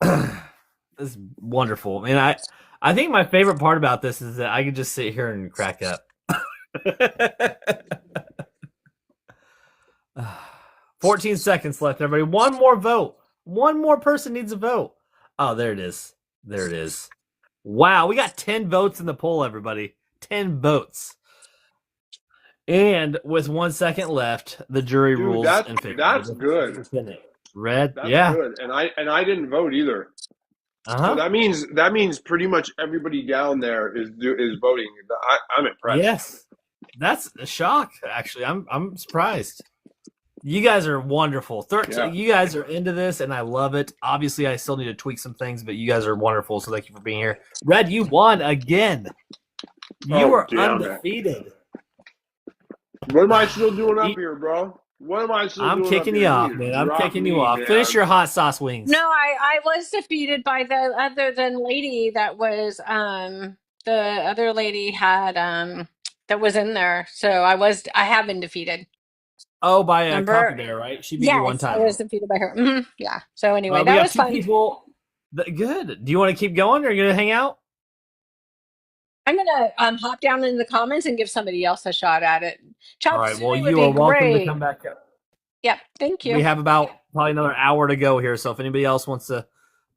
This is wonderful. And I think my favorite part about this is that I could just sit here and crack up. 14 seconds left, everybody. 1 more vote. 1 more person needs a vote. Oh, there it is. There it is. Wow, we got 10 votes in the poll, everybody. 10 votes. And with 1 second left, the jury rules in favor.
That's good.
Red,
That's
yeah.
good. And I didn't vote either.
Uh-huh.
So that means pretty much everybody down there is voting. I'm impressed.
Yes. That's a shock, actually. I'm surprised. You guys are wonderful. 13.
Yeah.
You guys are into this, and I love it. Obviously, I still need to tweak some things, but you guys are wonderful, so thank you for being here. Red, you won again. You were undefeated.
What am I still doing up here, bro? What am I still doing
I'm kicking you off, man. I'm kicking you off. Finish your hot sauce wings.
No, I was defeated by the other lady that was the other lady had that was in there. So I have been defeated.
Oh, by a Coffee Bear, right? She beat you one time.
I was defeated by her. Mm-hmm. Yeah. So anyway,
we
that
got
was
2
fun.
people. Good. Do you want to keep going, or are you gonna hang out?
I'm gonna hop down in the comments and give somebody else a shot at it.
All right. Well, you are welcome to come back up.
Yep. Thank you.
We have about probably another hour to go here, so if anybody else wants to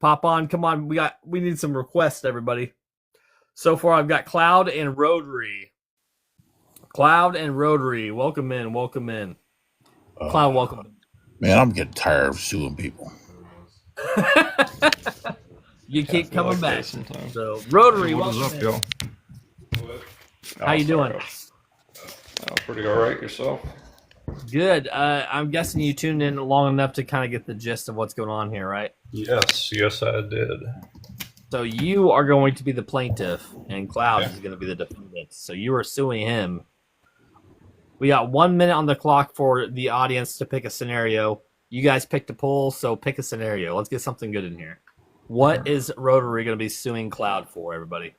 pop on, come on. We need some requests, everybody. So far, I've got Cloud and Rotary. Cloud and Rotary, welcome in. Welcome in. Cloud, welcome.
Man, I'm getting tired of suing people.
You keep coming back. So Rotary,
what is up, y'all?
How you doing?
Pretty all right. Yourself?
Good. I'm guessing you tuned in long enough to kind of get the gist of what's going on here, right?
Yes, I did.
So you are going to be the plaintiff, and Cloud is going to be the defendant. So you are suing him. We got 1 minute on the clock for the audience to pick a scenario. You guys picked a poll, so pick a scenario. Let's get something good in here. What is Rotary going to be suing Cloud for, everybody?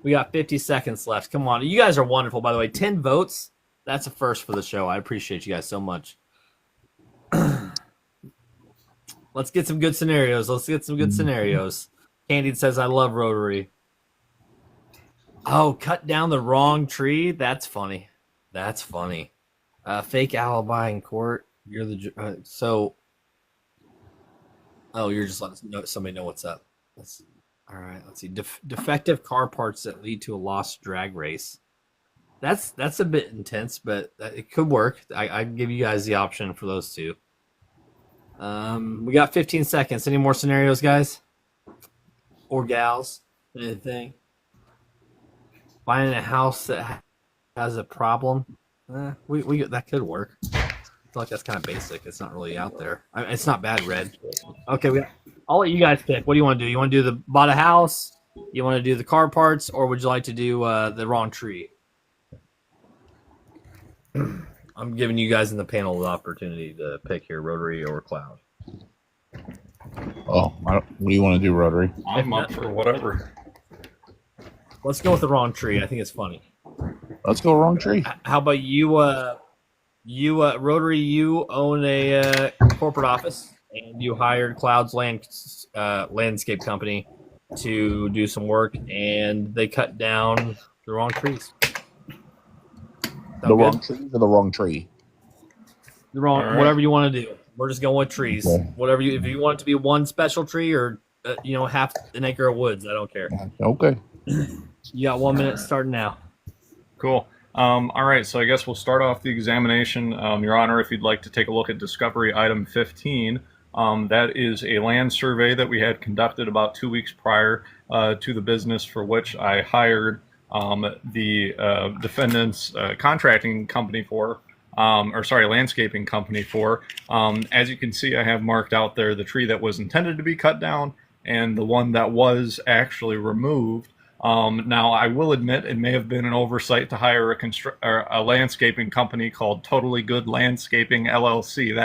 We got 50 seconds left. Come on. You guys are wonderful, by the way. 10 votes. That's a first for the show. I appreciate you guys so much. Let's get some good scenarios. Candied says, I love Rotary. Oh, cut down the wrong tree? That's funny. Fake alibi in court. You're the... you're just letting somebody know what's up. All right, let's see. Defective car parts that lead to a lost drag race. That's a bit intense, but it could work. I give you guys the option for those 2. We got 15 seconds. Any more scenarios, guys? Or gals? Anything? Buying a house that has a problem? We that could work. I feel like that's kind of basic. It's not really out there. It's not bad, Red. Okay, I'll let you guys pick. What do you want to do? You want to do bought a house? You want to do the car parts, or would you like to do the wrong tree? I'm giving you guys in the panel the opportunity to pick here, Rotary or Cloud.
Oh, what do you want to do, Rotary?
I'm up for whatever.
Let's go with the wrong tree. I think it's funny.
Let's go wrong tree.
How about you? Rotary, you own a corporate office, and you hired Cloud's landscape company to do some work, and they cut down the wrong trees.
The wrong trees or the wrong tree?
The wrong,
All right.
Whatever you want to do. We're just going with trees.
Okay.
Whatever if you want it to be one special tree or half an acre of woods, I don't care.
Okay.
You got 1 minute starting now.
Cool. All right, so I guess we'll start off the examination. Your Honor, if you'd like to take a look at discovery item 15, that is a land survey that we had conducted about 2 weeks prior to the business for which I hired the defendant's contracting company for, landscaping company for. As you can see, I have marked out there the tree that was intended to be cut down and the one that was actually removed. Now, I will admit it may have been an oversight to hire a landscaping company called Totally Good Landscaping LLC.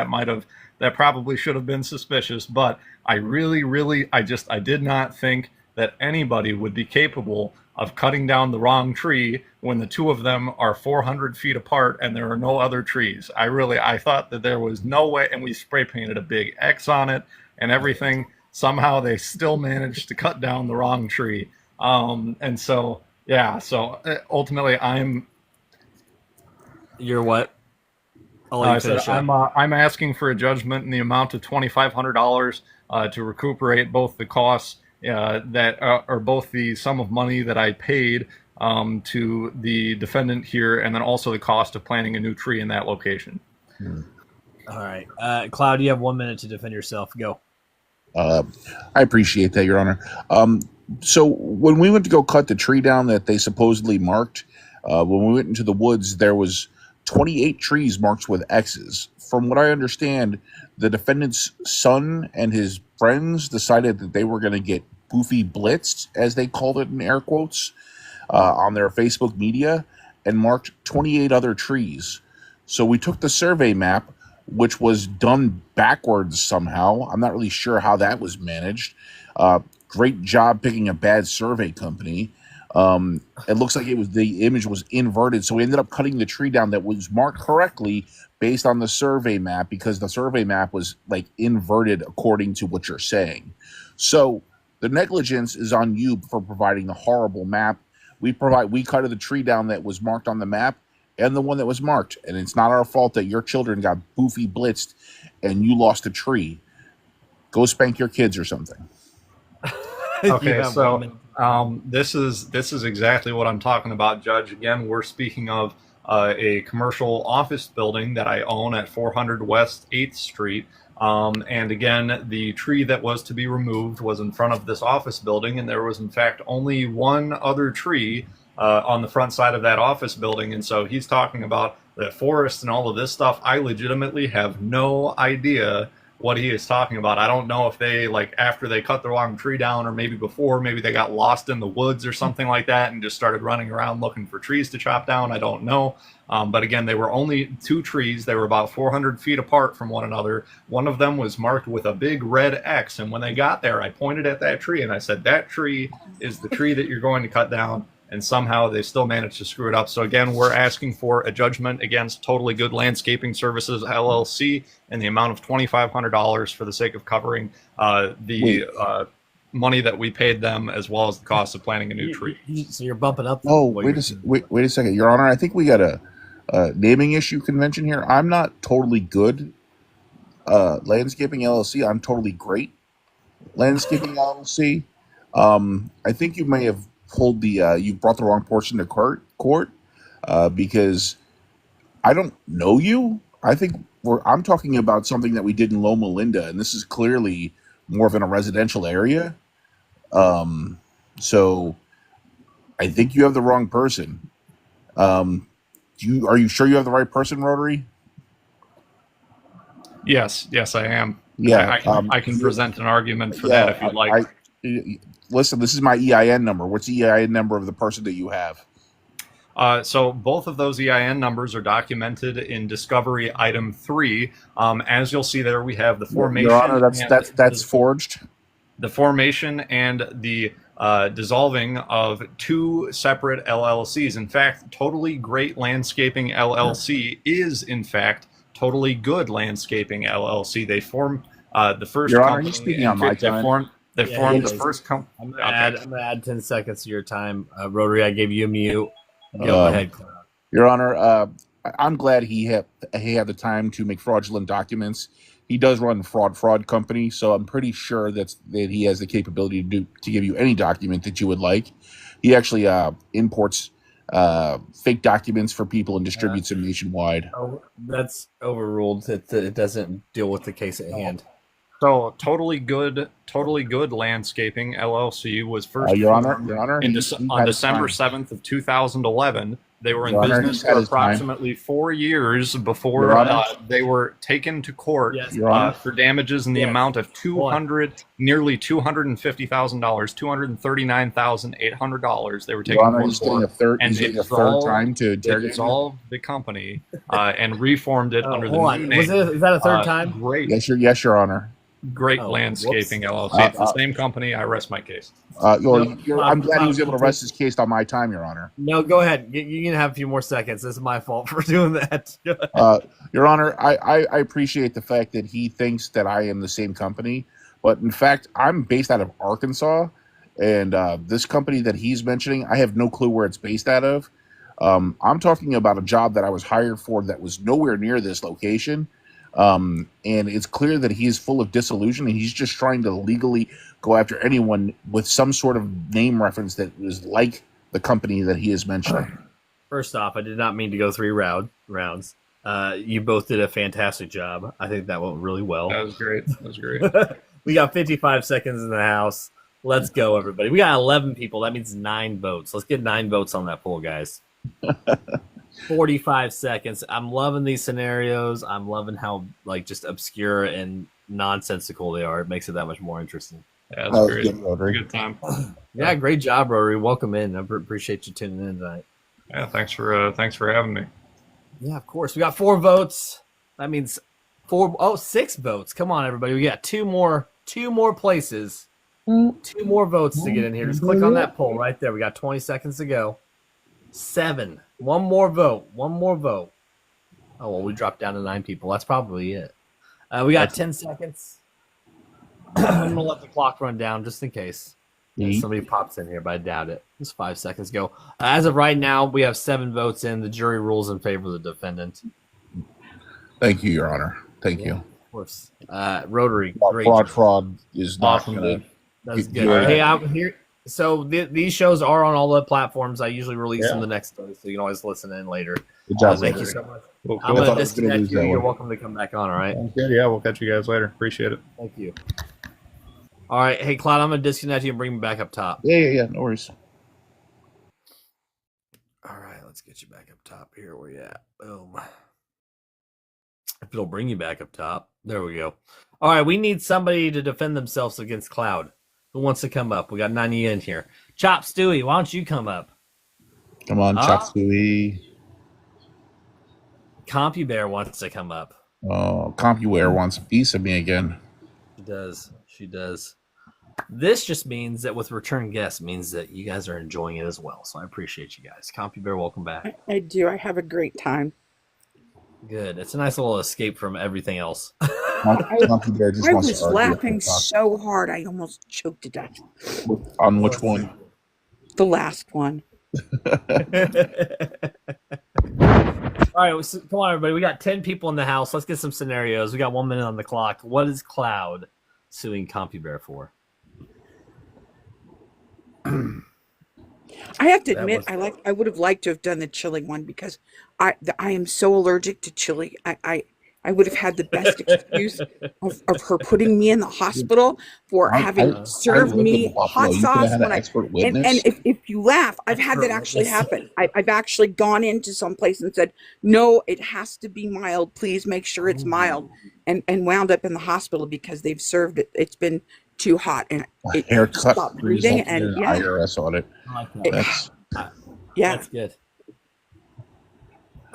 That probably should have been suspicious, but I did not think that anybody would be capable of cutting down the wrong tree when the two of them are 400 feet apart and there are no other trees. I thought that there was no way, and we spray painted a big X on it and everything. Somehow they still managed to cut down the wrong tree. So ultimately
You're what?
I'm asking for a judgment in the amount of $2,500 to recuperate both the costs or both the sum of money that I paid to the defendant here, and then also the cost of planting a new tree in that location.
All right, Cloud, you have 1 minute to defend yourself. Go.
I appreciate that, Your Honor. So when we went to go cut the tree down that they supposedly marked, when we went into the woods, there was 28 trees marked with X's. From what I understand, the defendant's son and his friends decided that they were going to get goofy blitzed, as they called it in air quotes, on their Facebook media, and marked 28 other trees. So we took the survey map, which was done backwards somehow. I'm not really sure how that was managed. Great job picking a bad survey company. It looks like the image was inverted, so we ended up cutting the tree down that was marked correctly based on the survey map, because the survey map was like inverted according to what you're saying. So the negligence is on you for providing the horrible map. We cut the tree down that was marked on the map and the one that was marked, and it's not our fault that your children got goofy blitzed and you lost a tree. Go spank your kids or something.
Okay, so this is exactly what I'm talking about, Judge. Again, we're speaking of a commercial office building that I own at 400 West 8th Street. And again, the tree that was to be removed was in front of this office building, and there was in fact only one other tree on the front side of that office building. And so he's talking about the forest and all of this stuff. I legitimately have no idea what he is talking about. I don't know if they, after they cut the wrong tree down, or maybe before, maybe they got lost in the woods or something like that and just started running around looking for trees to chop down. I don't know. But again, they were only two trees. They were about 400 feet apart from one another. One of them was marked with a big red X. And when they got there, I pointed at that tree and I said, that tree is the tree that you're going to cut down. And somehow they still managed to screw it up. So again, we're asking for a judgment against Totally Good Landscaping Services, LLC, in the amount of $2,500 for the sake of covering the money that we paid them, as well as the cost of planting a new tree.
So you're bumping up.
Oh, wait a second, Your Honor. I think we got a naming issue convention here. I'm not Totally Good Landscaping LLC. I'm Totally Great Landscaping LLC. I think you may have pulled you brought the wrong person to court because I don't know you. I think I'm talking about something that we did in Loma Linda, and this is clearly more of in a residential area. So I think you have the wrong person. Are you sure you have the right person, Rotary?
Yes, I am.
Yeah,
I can present an argument for that if you'd like.
Listen, this is my EIN number. What's the EIN number of the person that you have?
So both of those EIN numbers are documented in Discovery Item 3. As you'll see there, we have the formation.
Your Honor, that's forged.
The formation and the dissolving of two separate LLCs. In fact, Totally Great Landscaping LLC is, in fact, Totally Good Landscaping LLC. They form the first
Your
company.
Honor, he's speaking on my time.
They formed the first company.
I'm gonna add 10 seconds to your time. Rotary, I gave you a mute. Go ahead, Cloud.
Your Honor, I'm glad he had the time to make fraudulent documents. He does run a fraud company, so I'm pretty sure that he has the capability to give you any document that you would like. He actually imports fake documents for people and distributes them nationwide.
Oh, that's overruled. It doesn't deal with the case at hand.
So Totally Good Landscaping LLC was first
Your Honor,
on December 7th of 2011. They were in business for approximately 4 years before they were taken to court for damages in the amount of nearly $250,000, $239,800. They were taken to court for, and it dissolved the company and reformed it under the new name.
Is that a third time?
Great.
Yes, Your Honor.
Great Landscaping LLC. It's the same company. I rest my case.
I'm glad he was able to rest his case on my time, Your Honor.
No, go ahead. You can have a few more seconds. This is my fault for doing that.
Your Honor, I appreciate the fact that he thinks that I am the same company, but in fact, I'm based out of Arkansas, and this company that he's mentioning, I have no clue where it's based out of. I'm talking about a job that I was hired for that was nowhere near this location. And it's clear that he is full of disillusion, and he's just trying to legally go after anyone with some sort of name reference that is like the company that he is mentioning.
First off, I did not mean to go 3 rounds. You both did a fantastic job. I think that went really well.
That was great.
We got 55 seconds in the house. Let's go, everybody. We got 11 people. That means 9 votes. Let's get 9 votes on that poll, guys. 45 seconds. I'm loving these scenarios. I'm loving how just obscure and nonsensical they are. It makes it that much more interesting.
Yeah, that's great. Good time.
Yeah, great job, Rotary. Welcome in. I appreciate you tuning in tonight.
Yeah, thanks for having me.
Yeah, of course. We got 4 votes. That means 6 votes. Come on, everybody. We got 2 more places. 2 more votes to get in here. Just click on that poll right there. We got 20 seconds to go. 7. One more vote. Oh, well, we dropped down to 9 people. That's probably it. We got 10 seconds. I'm going to let the clock run down just in case somebody pops in here, but I doubt it. Just 5 seconds go. As of right now, we have 7 votes in. The jury rules in favor of the defendant.
Thank you, Your Honor. Thank you.
Of course. Rotary.
Fraud is not
awesome. That's good. Hey, I'm here. So these shows are on all the platforms. I usually release them the next day, so you can always listen in later.
Good job.
Thank you so much.
Well,
I'm going to disconnect you. You're welcome to come back on, all right?
Good. Yeah, we'll catch you guys later. Appreciate it.
Thank you. All right. Hey, Cloud, I'm going to disconnect you and bring me back up top.
Yeah. No worries.
All right. Let's get you back up top here. Where you at? Boom. If it'll bring you back up top. There we go. All right. We need somebody to defend themselves against Cloud. Who wants to come up? We got 90 in here. Chop Stewie, why don't you come up?
Come on, Chop Stewie.
CompuBear wants to come up.
Oh, CompuWare wants a piece of me again.
She does. This just means that with return guests means that you guys are enjoying it as well. So I appreciate you guys. CompuBear, welcome back.
I do. I have a great time.
Good. It's a nice little escape from everything else.
I was laughing so hard I almost choked to death.
On which one?
The last one.
All right, so, come on, everybody. We got 10 people in the house. Let's get some scenarios. We got 1 minute on the clock. What is Cloud suing CompuBear for?
I have to admit, I would have liked to have done the chili one because I am so allergic to chili. I would have had the best excuse of her putting me in the hospital for having served me hot sauce. And if you laugh, I've had that actually happen. I've actually gone into some place and said, no, it has to be mild. Please make sure it's mild. And wound up in the hospital because they've served it. It's been too hot. And it
haircut
stopped breathing. And
IRS audit.
That's good.
Yeah.
That's good.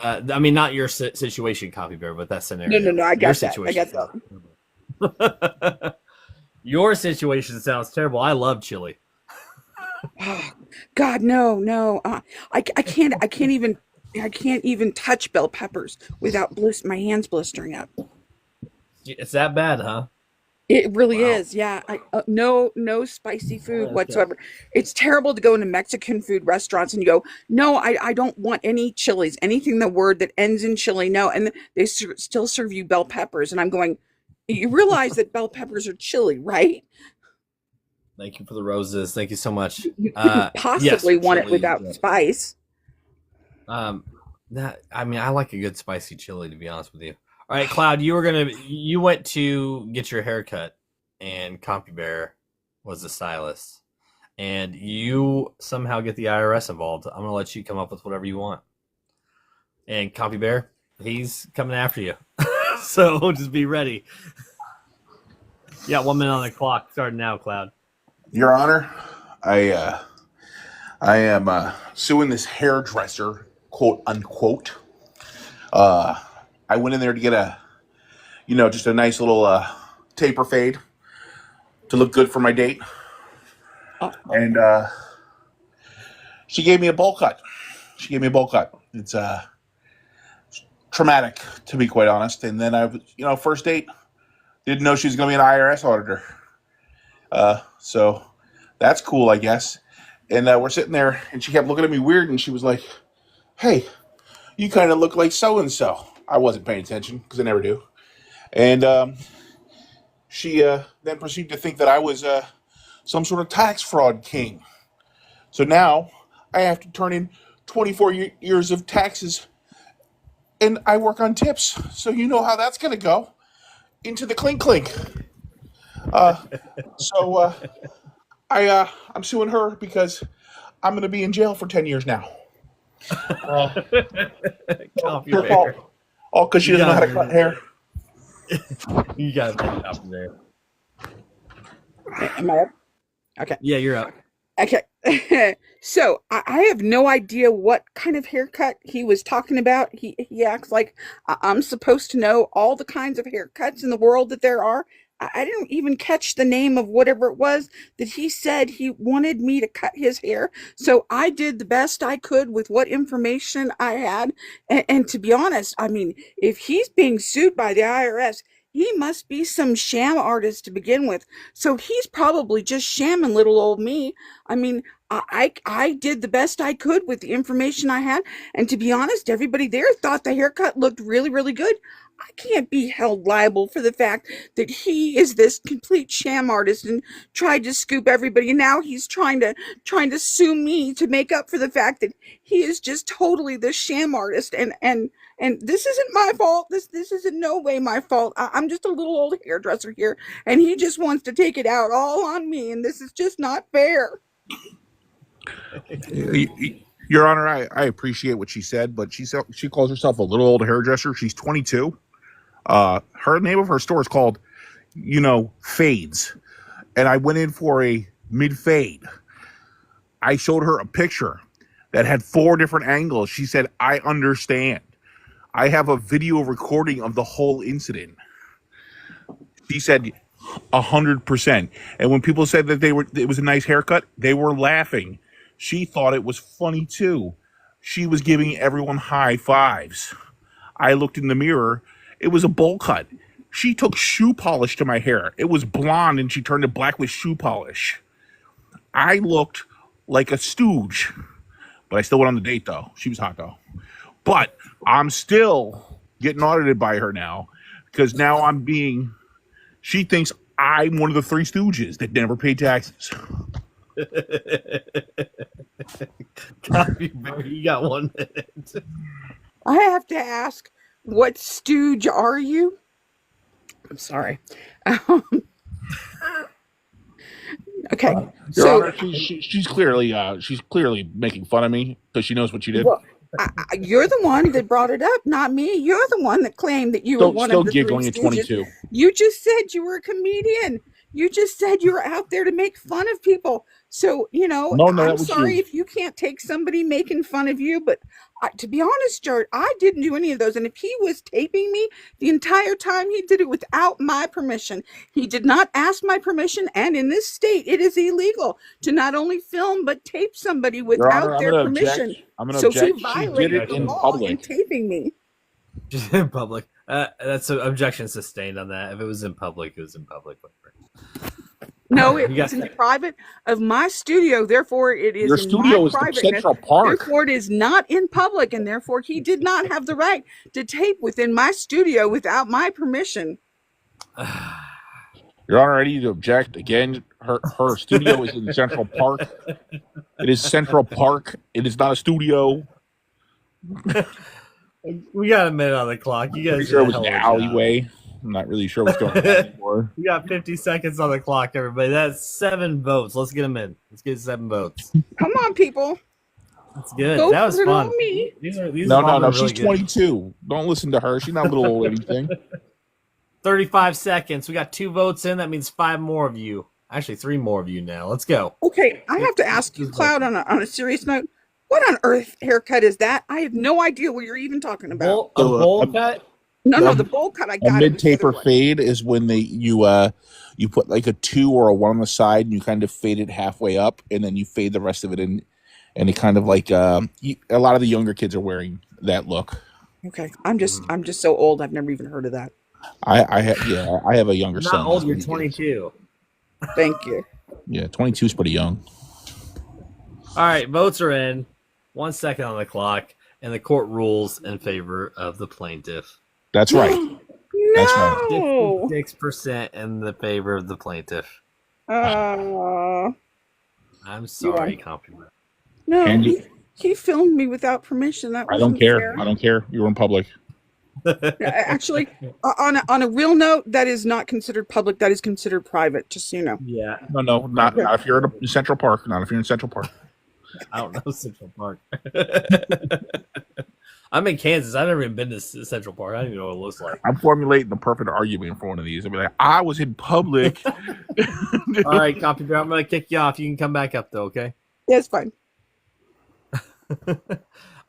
I mean, not your situation, Copy Bear, but that scenario.
No. I
Your
got that. I got
that. Your situation sounds terrible. I love chili.
Oh, God, no. I can't even touch bell peppers without my hands blistering up.
It's that bad, huh?
It really is. Yeah. No spicy food whatsoever. It's terrible to go into Mexican food restaurants and you go, no, I don't want any chilies, anything the word that ends in chili. No. And they still serve you bell peppers. And I'm going, you realize that bell peppers are chili, right?
Thank you for the roses. Thank you so much.
You couldn't possibly want it without spice.
I mean, I like a good spicy chili, to be honest with you. All right, Cloud, you went to get your hair cut, and Compy Bear was the stylist, and you somehow get the IRS involved. I'm gonna let you come up with whatever you want. And Compy Bear, he's coming after you, so just be ready. You got 1 minute on the clock, starting now, Cloud.
Your Honor, I am suing this hairdresser, quote unquote. I went in there to get just a nice little taper fade to look good for my date. And she gave me a bowl cut. It's traumatic, to be quite honest. And then first date, didn't know she was going to be an IRS auditor. So that's cool, I guess. And we're sitting there, and she kept looking at me weird, and she was like, "Hey, you kind of look like so-and-so." I wasn't paying attention, because I never do. And she then proceeded to think that I was some sort of tax fraud king. So now I have to turn in 24 years of taxes, and I work on tips. So you know how that's going to go. Into the clink. I'm suing her because I'm going to be in jail for 10 years now. Her fault. All because she doesn't know how to cut hair.
You got to stop there.
Am I up? Okay.
Yeah, you're up.
Okay. So I have no idea what kind of haircut he was talking about. He acts like I'm supposed to know all the kinds of haircuts in the world that there are. I didn't even catch the name of whatever it was that he said he wanted me to cut his hair. So I did the best I could with what information I had. And to be honest, I mean, if he's being sued by the IRS, he must be some sham artist to begin with. So he's probably just shamming little old me. I mean, I did the best I could with the information I had. And to be honest, everybody there thought the haircut looked really, really good. I can't be held liable for the fact that he is this complete sham artist and tried to scoop everybody. And now he's trying to sue me to make up for the fact that he is just totally this sham artist. And this isn't my fault. This is in no way my fault. I'm just a little old hairdresser here, and he just wants to take it out all on me. And this is just not fair.
Your Honor, I appreciate what she said, but she calls herself a little old hairdresser. She's 22. Her name of her store is called, Fades. And I went in for a mid-fade. I showed her a picture that had 4 different angles. She said, "I understand. I have a video recording of the whole incident." She said 100%. And when people said that it was a nice haircut, they were laughing. She thought it was funny too. She was giving everyone high fives. I looked in the mirror. It was a bowl cut. She took shoe polish to my hair. It was blonde and she turned it black with shoe polish. I looked like a stooge. But I still went on the date though. She was hot though. But I'm still getting audited by her now because now she thinks I'm one of the 3 stooges that never paid taxes.
Copy, Bear, you got 1 minute.
I have to ask, what stooge are you? I'm sorry. Okay.
Your Honor, she's clearly making fun of me because she knows what she did.
Well, you're the one that brought it up, not me. You're the one that claimed that you were one of the 3
giggling at 22.
You just said you were a comedian. You just said you were out there to make fun of people. So,
No,
I'm sorry if you can't take somebody making fun of you, but To be honest, Jared, I didn't do any of those. And if he was taping me the entire time, he did it without my permission. He did not ask my permission. And in this state, it is illegal to not only film, but tape somebody
Your
without
Honor, I'm
their
going to
permission.
object. I'm going to
So
object.
he
She did
violated
it
the
in
law in
public.
taping me.
Just in public. That's an objection sustained on that. If it was in public, it was in public.
No, it
You
was
got-
in the private of my studio. Therefore, it is
Your
in
studio
my
is the
privateness.
Central Park.
Therefore, it is not in public, and therefore, he did not have the right to tape within my studio without my permission.
Your Honor, I need to object again. Her studio is in Central Park. It is Central Park. It is not a studio.
We got a minute on the clock. You
Pretty
guys
sure it
did
was
a
an
hell of a job.
alleyway. I'm not really sure what's going on anymore.
We got 50 seconds on the clock, everybody. That's 7 votes. Let's get them in. Let's get 7 votes.
Come on, people.
That's good.
Go
That was
for it
fun.
on me.
These
No.
have all been
She's
really good.
22. Don't listen to her. She's not little old anything.
35 seconds. We got 2 votes in. That means 5 more of you. Actually, 3 more of you now. Let's go.
Okay, I have to ask you, Cloud, on a serious note. What on earth haircut is that? I have no idea what you're even talking about.
A bowl cut?
No, the bowl cut. I
A
got it.
mid taper fade is when you put like a 2 or a 1 on the side and you kind of fade it halfway up and then you fade the rest of it in, and it kind of like a lot of the younger kids are wearing that look.
Okay, I'm just so old. I've never even heard of that.
I have a younger
You're
son.
not old. You're 22.
Thank you.
Yeah, 22 is pretty young.
All right, votes are in. 1 second on the clock, and the court rules in favor of the plaintiff.
That's right. That's right.
No.
66% in the favor of the plaintiff.
Uh,
I'm sorry, compliment.
no,
Andy?
he filmed me without permission. That
I don't
wasn't
care.
fair.
I don't care. You're in public.
Actually, on a real note, that is not considered public. That is considered private. Just so you know.
Yeah,
No, not if you're in Central Park. Not if you're in Central Park.
I don't know Central Park. I'm in Kansas. I've never even been to Central Park. I don't even know what it looks like.
I'm formulating the perfect argument for one of these. I'll be like, I was in public.
All right, Copy Bear, I'm going to kick you off. You can come back up, though, okay?
Yeah, it's fine.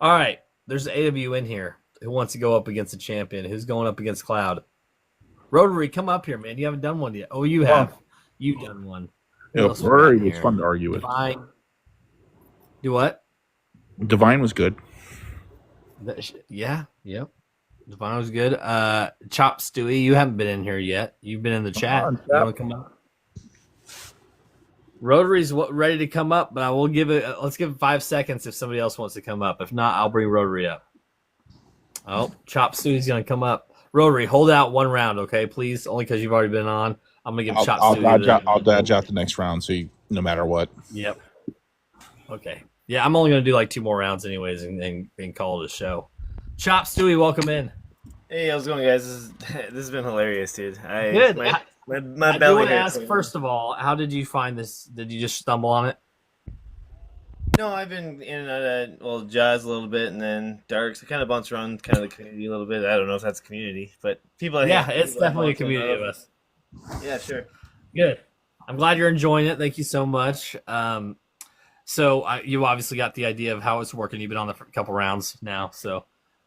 All right. There's 8 of you in here who wants to go up against a champion. Who's going up against Cloud? Rotary, come up here, man. You haven't done one yet. Oh, you have. You've done one. Who
Yeah,
else we got
Rory
in
was
here?
fun to argue with.
Divine. Do what?
Divine was good.
Yeah, yep. Divine was good. Chop Stewie, you haven't been in here yet. You've been in the chat.
on,
You want to come up? Rotary's ready to come up, but I will give it. Let's give it 5 seconds if somebody else wants to come up. If not, I'll bring Rotary up. Oh, Chop Stewie's gonna come up. Rotary, hold out 1 round, okay, please. Only because you've already been on. I'm gonna give Chop Stewie.
I'll dodge out the next round, so no matter what.
Yep. Okay. Yeah, I'm only gonna do like 2 more rounds, anyways, and call it a show. Chop Stewie, welcome in.
Hey, how's it going, guys? This has been hilarious, dude.
Good.
My
I
belly
want to
hurts.
ask, first of all, how did you find this? Did you just stumble on it?
No, I've been in and out of jazz a little bit, and then darks. I kind of bounce around kind of the community a little bit. I don't know if that's a community, but people.
Yeah, it's definitely a community of us.
Yeah, sure.
Good. I'm glad you're enjoying it. Thank you so much. So you obviously got the idea of how it's working. You've been on a couple rounds now, so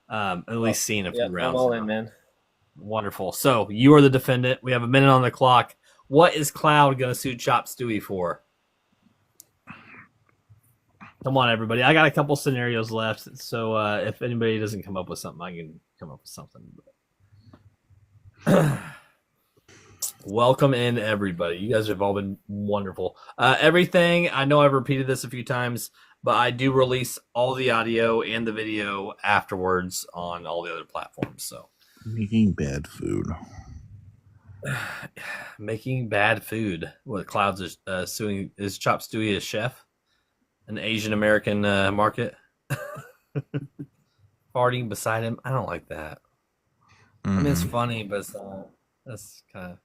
at least seen a few rounds.
I'm all in, man.
Wonderful. So you are the defendant. We have a minute on the clock. What is Cloud going to sue Chop Stewie for? Come on, everybody. I got a couple scenarios left. So if anybody doesn't come up with something, I can come up with something. Welcome in, everybody. You guys have all been wonderful. Everything, I know I've repeated this a few times, but I do release all the audio and the video afterwards on all the other platforms. So
Making bad food.
making bad food. What Clouds is suing is Chop Stewie a chef? An Asian American market? Farting beside him? I don't like that. I mean, it's funny, but it's that's kind of.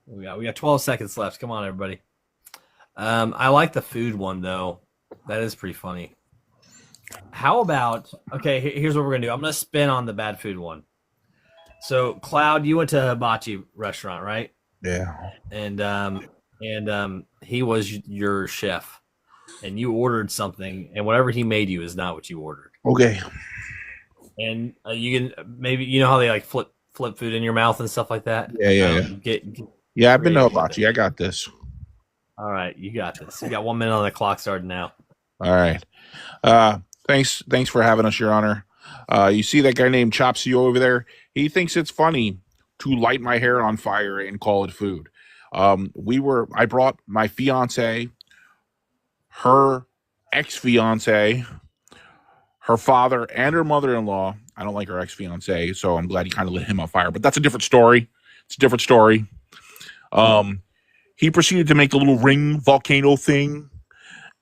We got 12 seconds left. Come on, everybody. I like the food one though. That is pretty funny. How about here's what we're gonna do. I'm gonna spin on the bad food one. So, Cloud, you went to a hibachi restaurant, right?
Yeah.
And he was your chef. and you ordered something, and whatever he made you is not what you ordered.
Okay.
And you can maybe how they like flip food in your mouth and stuff like that.
Yeah. Yeah, I've been to hibachi. I got this.
All right, you got this. You got 1 minute on the clock starting now.
All right. Thanks for having us, Your Honor. You see that guy named Chopsy over there? He thinks it's funny to light my hair on fire and call it food. I brought my fiance, her ex-fiance, her father, and her mother-in-law. I don't like her ex-fiance, so I'm glad he kind of lit him on fire. But that's a different story. It's a different story. He proceeded to make a little ring volcano thing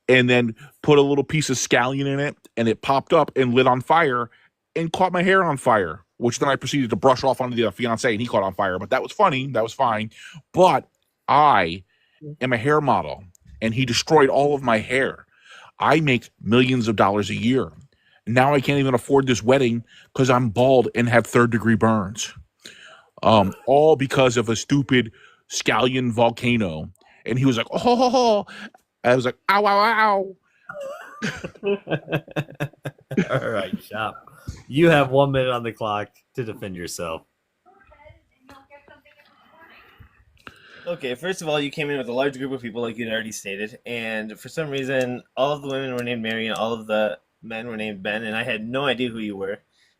and then put a little piece of scallion in it, and it popped up and lit on fire and caught my hair on fire, which then I proceeded to brush off onto the fiance, and he caught on fire. But that was funny. That was fine. But I am a hair model, and he destroyed all of my hair. I make millions of dollars a year. Now I can't even afford this wedding because I'm bald and have third-degree burns. All because of a stupid scallion volcano. And he was like, oh. I was like, ow, ow, ow.
All right, Chop. You have 1 minute on the clock to defend yourself.
Okay, first of all, you came in with a large group of people, like you'd already stated, and for some reason, all of the women were named Mary and all of the men were named Ben, and I had no idea who you were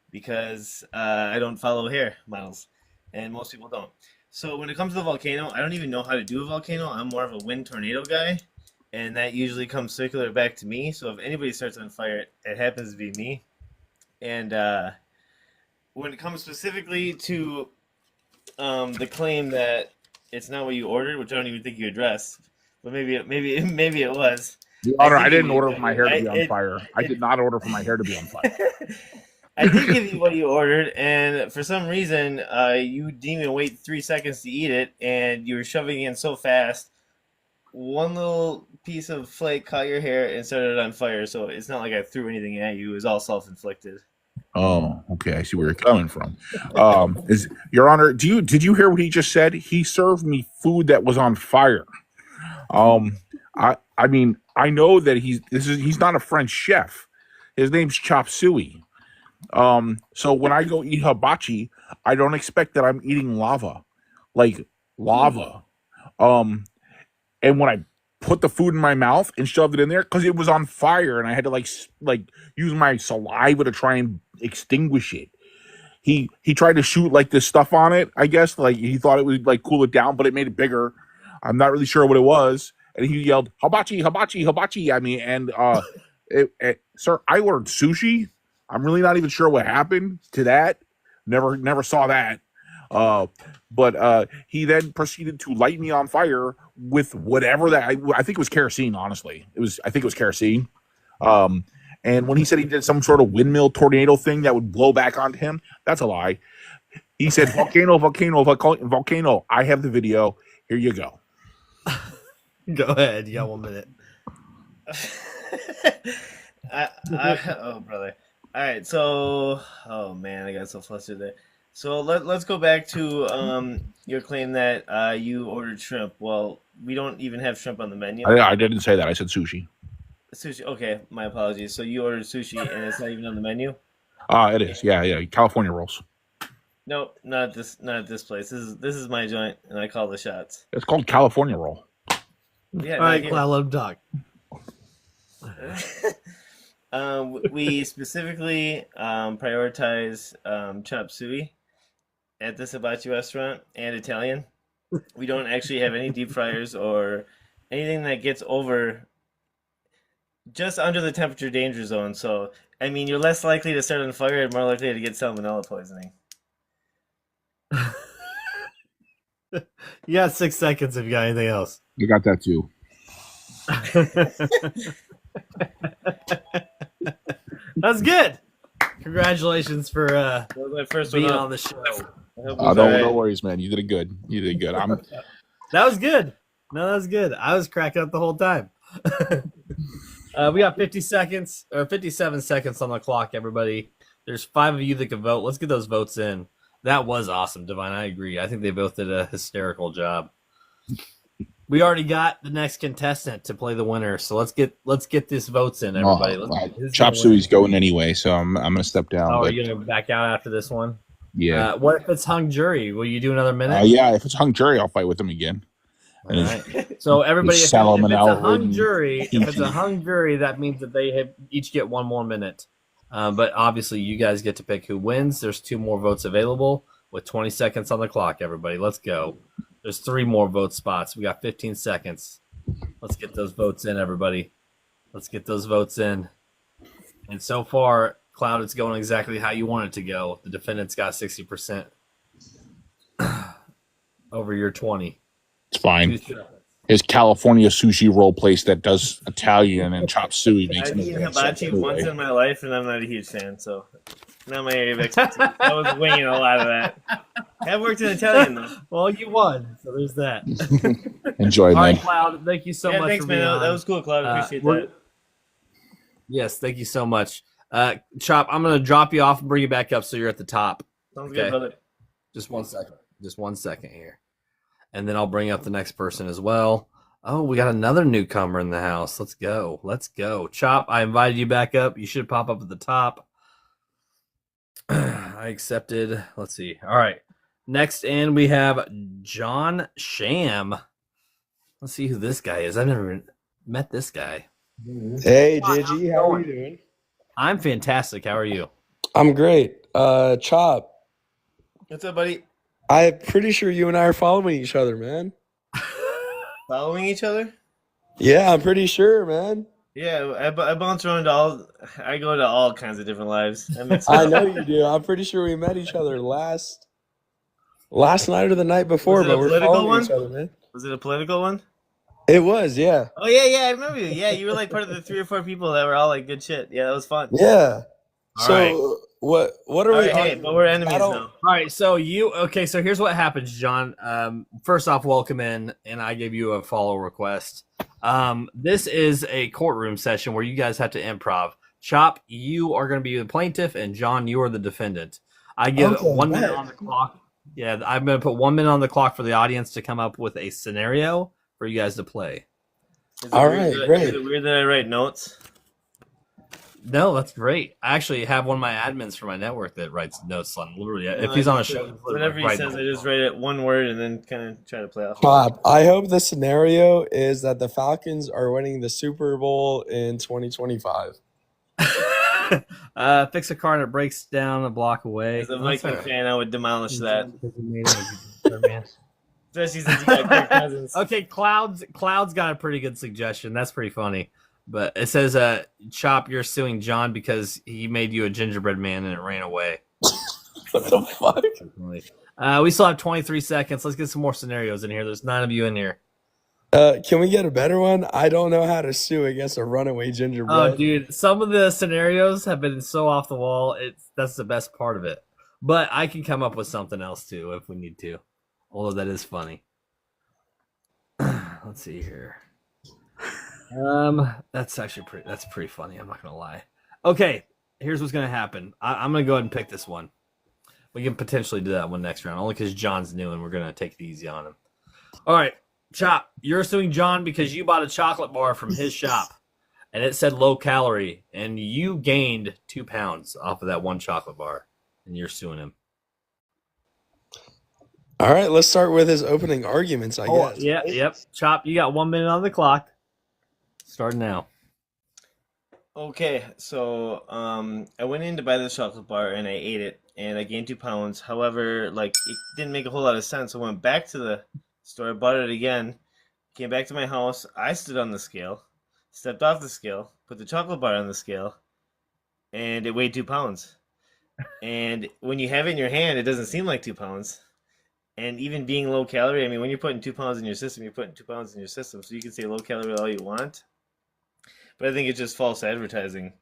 because I don't follow hair models, and most people don't. So when it comes to the volcano, I don't even know how to do a volcano. I'm more of a wind tornado guy, and that usually comes circular back to me. So if anybody starts on fire, it happens to be me. And when it comes specifically to the claim that it's not what you ordered, which I don't even think you addressed, but maybe it was.
Your Honor, I didn't order for my hair to be on fire. I did not order for my hair to be on fire.
I did give you what you ordered, and for some reason, you didn't even wait 3 seconds to eat it, and you were shoving it in so fast. One little piece of flake caught your hair and started it on fire, so it's not like I threw anything at you. It was all self-inflicted.
Oh, okay. I see where you're coming from. Your Honor, did you hear what he just said? He served me food that was on fire. I mean, I know that he's not a French chef. His name's Chop Suey. So when I go eat hibachi, I don't expect that I'm eating lava. Like lava. And when I put the food in my mouth and shoved it in there, because it was on fire and I had to like use my saliva to try and extinguish it. He tried to shoot like this stuff on it, I guess. Like he thought it would like cool it down, but it made it bigger. I'm not really sure what it was. And he yelled, hibachi, hibachi, hibachi. I mean, and sir, I ordered sushi. I'm really not even sure what happened to that. Never saw that. But he then proceeded to light me on fire with whatever that I think it was kerosene. Honestly, I think it was kerosene. And when he said he did some sort of windmill tornado thing that would blow back onto him, that's a lie. He said volcano, volcano, volcano. I have the video. Here you go.
Go ahead. You got 1 minute.
Oh, brother. All right. So, oh man, I got so flustered there. So let's go back to your claim that you ordered shrimp. Well, we don't even have shrimp on the menu.
I didn't say that. I said sushi.
Sushi. Okay, my apologies. So you ordered sushi and it's not even on the menu?
It is. Yeah. California rolls.
No, not at this place. This is my joint, and I call the shots.
It's called California roll.
Yeah. All right, well, let him talk.
We specifically prioritize chop suey at this hibachi restaurant and Italian. We don't actually have any deep fryers or anything that gets over just under the temperature danger zone. So, I mean, you're less likely to start on fire and more likely to get salmonella poisoning.
You got 6 seconds if you got anything else.
You got that too.
That's good. Congratulations for
my first
being
one
on the show.
No worries, man. You did good.
That was good. No, that was good. I was cracking up the whole time. We got 50 seconds or 57 seconds on the clock, everybody. There's 5 of you that can vote. Let's get those votes in. That was awesome, Divine. I agree. I think they both did a hysterical job. We already got the next contestant to play the winner, so let's get these votes in, everybody. Who's
Chop
gonna win?
Suey's going anyway, so I'm gonna step down.
Oh, are
but
you gonna back out after this one?
yeah,
What if it's hung jury? Will you do another minute?
yeah. If it's hung jury, I'll fight with him again.
All right. So everybody, if it's a hung jury, that means that they each get one more minute. But obviously, you guys get to pick who wins. There's 2 more votes available with 20 seconds on the clock. Everybody, let's go. There's 3 more vote spots. We got 15 seconds. Let's get those votes in, everybody. Let's get those votes in. And so far, Cloud, it's going exactly how you want it to go. The defendant's got 60% over your 20.
It's fine. His California sushi roll place that does Italian and chop suey makes
I've
no
eaten
sense.
hibachi once in my life, and I'm not a huge fan, so not my area of expertise. I was winging a lot of that. I've worked in Italian, though.
Well, you won, so there's that.
Enjoy,
All
man.
right, Cloud, thank you so much
Thanks,
for
man.
being on.
That was cool, Cloud. Appreciate that.
Yes, thank you so much. Chop, I'm going to drop you off and bring you back up so you're at the top.
Sounds good, brother.
Just 1 second. Just 1 second here. And then I'll bring up the next person as well. Oh, we got another newcomer in the house. Let's go. Let's go. Chop, I invited you back up. You should pop up at the top. I accepted. Let's see. All right. Next in, we have John Sham. Let's see who this guy is. I've never met this guy.
Hey, JG, how are you doing?
I'm fantastic. How are you?
I'm great. Chop,
What's up, buddy?
I'm pretty sure you and I are following each other, man.
Following each other?
Yeah, I'm pretty sure, man.
Yeah, I bounce around I go to all kinds of different lives.
I know you do. I'm pretty sure we met each other last night or the night before, but we're following each other, man.
Was it a political one?
It was, yeah.
Oh yeah, I remember you. Yeah, you were like part of the 3 or 4 people that were all like good shit. Yeah, that was fun.
Yeah.
All
So
right.
what are we?
Hey, but we're enemies now.
All right, so so here's what happens, John. First off, welcome in, and I gave you a follow request. This is a courtroom session where you guys have to improv. Chop, you are going to be the plaintiff, and John, you are the defendant. I give 1 minute on the clock. Yeah, I'm going to put 1 minute on the clock for the audience to come up with a scenario for you guys to play.
All right, great.
Is it weird that I write notes?
No, that's great. I actually have one of my admins for my network that writes notes on literally. If he's on a show,
whatever he says, I just write it one word and then kind of try to play off.
Chop, I hope the scenario is that the Falcons are winning the Super Bowl in 2025.
Fix a car and it breaks down a block away.
As a Viking fan, I would demolish that. Especially since you got Kirk Cousins.
Okay, Cloud's got a pretty good suggestion. That's pretty funny. But it says, Chop, you're suing John because he made you a gingerbread man and it ran away.
What the fuck?
We still have 23 seconds. Let's get some more scenarios in here. There's 9 of you in here.
Can we get a better one? I don't know how to sue against a runaway gingerbread.
Oh, dude, some of the scenarios have been so off the wall. That's the best part of it. But I can come up with something else too if we need to. Although that is funny. Let's see here. That's actually that's pretty funny. I'm not gonna lie. Okay, here's what's gonna happen. I'm gonna go ahead and pick this one. We can potentially do that one next round, only because John's new and we're gonna take it easy on him. All right, Chop, you're suing John because you bought a chocolate bar from his shop, and it said low calorie, and you gained 2 pounds off of that one chocolate bar, and you're suing him.
All right, let's start with his opening arguments, I guess.
Yeah, yep. Chop, you got 1 minute on the clock. Start now.
Okay, so I went in to buy this chocolate bar and I ate it and I gained 2 pounds. However, it didn't make a whole lot of sense. I went back to the store, I bought it again, came back to my house. I stood on the scale, stepped off the scale, put the chocolate bar on the scale, and it weighed 2 pounds. And when you have it in your hand, it doesn't seem like 2 pounds. And even being low calorie, I mean, when you're putting 2 pounds in your system, you're putting 2 pounds in your system. So you can say low calorie all you want. But I think it's just false advertising.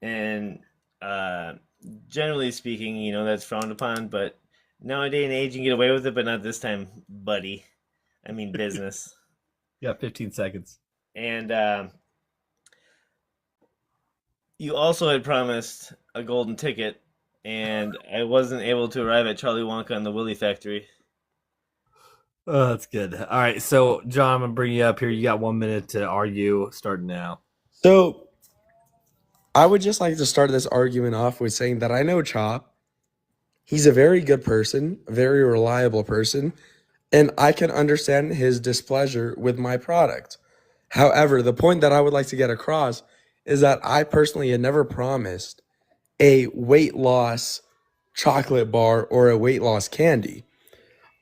And generally speaking, that's frowned upon. But nowadays and age, you can get away with it, but not this time, buddy. I mean business.
You got 15 seconds.
And you also had promised a golden ticket, and I wasn't able to arrive at Charlie Wonka and the Willy Factory.
Oh, that's good. All right, so John, I'm gonna bring you up here. You got 1 minute to argue. Starting now.
So I would just like to start this argument off with saying that I know Chop. He's a very good person, a very reliable person, and I can understand his displeasure with my product. However, the point that I would like to get across is that I personally had never promised a weight loss chocolate bar or a weight loss candy.